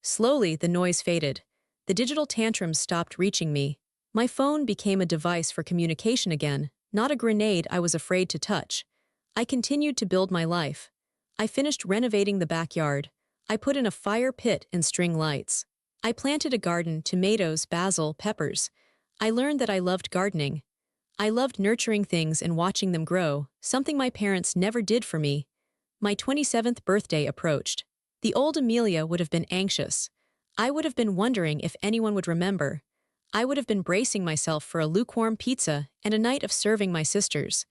Slowly, the noise faded. The digital tantrums stopped reaching me. My phone became a device for communication again, not a grenade I was afraid to touch. I continued to build my life. I finished renovating the backyard. I put in a fire pit and string lights. I planted a garden, tomatoes, basil, peppers. I learned that I loved gardening. I loved nurturing things and watching them grow, something my parents never did for me. My 27th birthday approached. The old Amelia would have been anxious. I would have been wondering if anyone would remember. I would have been bracing myself for a lukewarm pizza and a night of serving my sisters.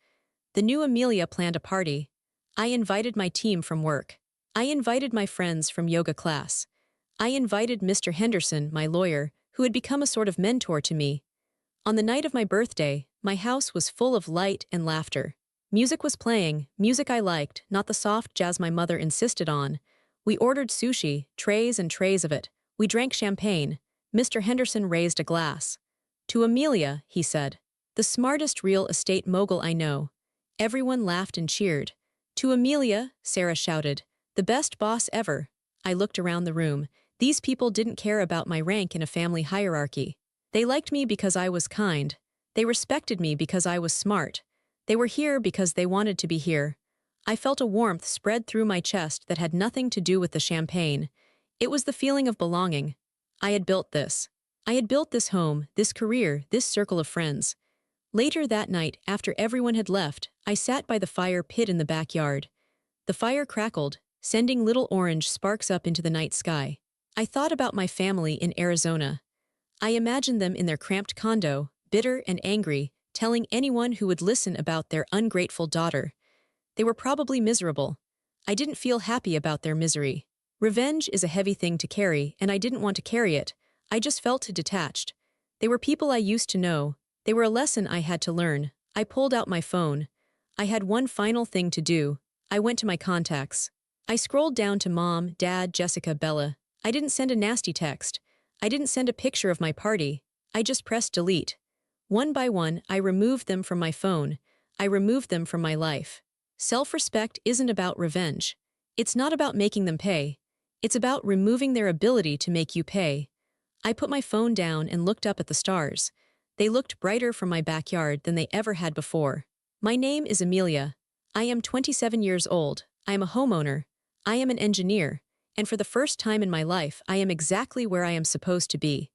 The new Amelia planned a party. I invited my team from work. I invited my friends from yoga class. I invited Mr. Henderson, my lawyer, who had become a sort of mentor to me. On the night of my birthday, my house was full of light and laughter. Music was playing, music I liked, not the soft jazz my mother insisted on. We ordered sushi, trays and trays of it. We drank champagne. Mr. Henderson raised a glass. "To Amelia," he said. "The smartest real estate mogul I know." Everyone laughed and cheered. "To Amelia," Sarah shouted. "The best boss ever." I looked around the room. These people didn't care about my rank in a family hierarchy. They liked me because I was kind. They respected me because I was smart. They were here because they wanted to be here. I felt a warmth spread through my chest that had nothing to do with the champagne. It was the feeling of belonging. I had built this. I had built this home, this career, this circle of friends. Later that night, after everyone had left, I sat by the fire pit in the backyard. The fire crackled, sending little orange sparks up into the night sky. I thought about my family in Arizona. I imagined them in their cramped condo, bitter and angry, telling anyone who would listen about their ungrateful daughter. They were probably miserable. I didn't feel happy about their misery. Revenge is a heavy thing to carry, and I didn't want to carry it. I just felt detached. They were people I used to know. They were a lesson I had to learn. I pulled out my phone. I had one final thing to do. I went to my contacts. I scrolled down to Mom, Dad, Jessica, Bella. I didn't send a nasty text. I didn't send a picture of my party. I just pressed delete. One by one, I removed them from my phone. I removed them from my life. Self-respect isn't about revenge. It's not about making them pay. It's about removing their ability to make you pay. I put my phone down and looked up at the stars. They looked brighter from my backyard than they ever had before. My name is Amelia. I am 27 years old. I am a homeowner. I am an engineer. And for the first time in my life, I am exactly where I am supposed to be.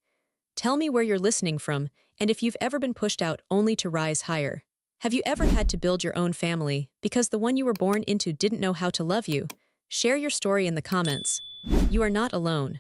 Tell me where you're listening from, and if you've ever been pushed out only to rise higher. Have you ever had to build your own family because the one you were born into didn't know how to love you? Share your story in the comments. You are not alone.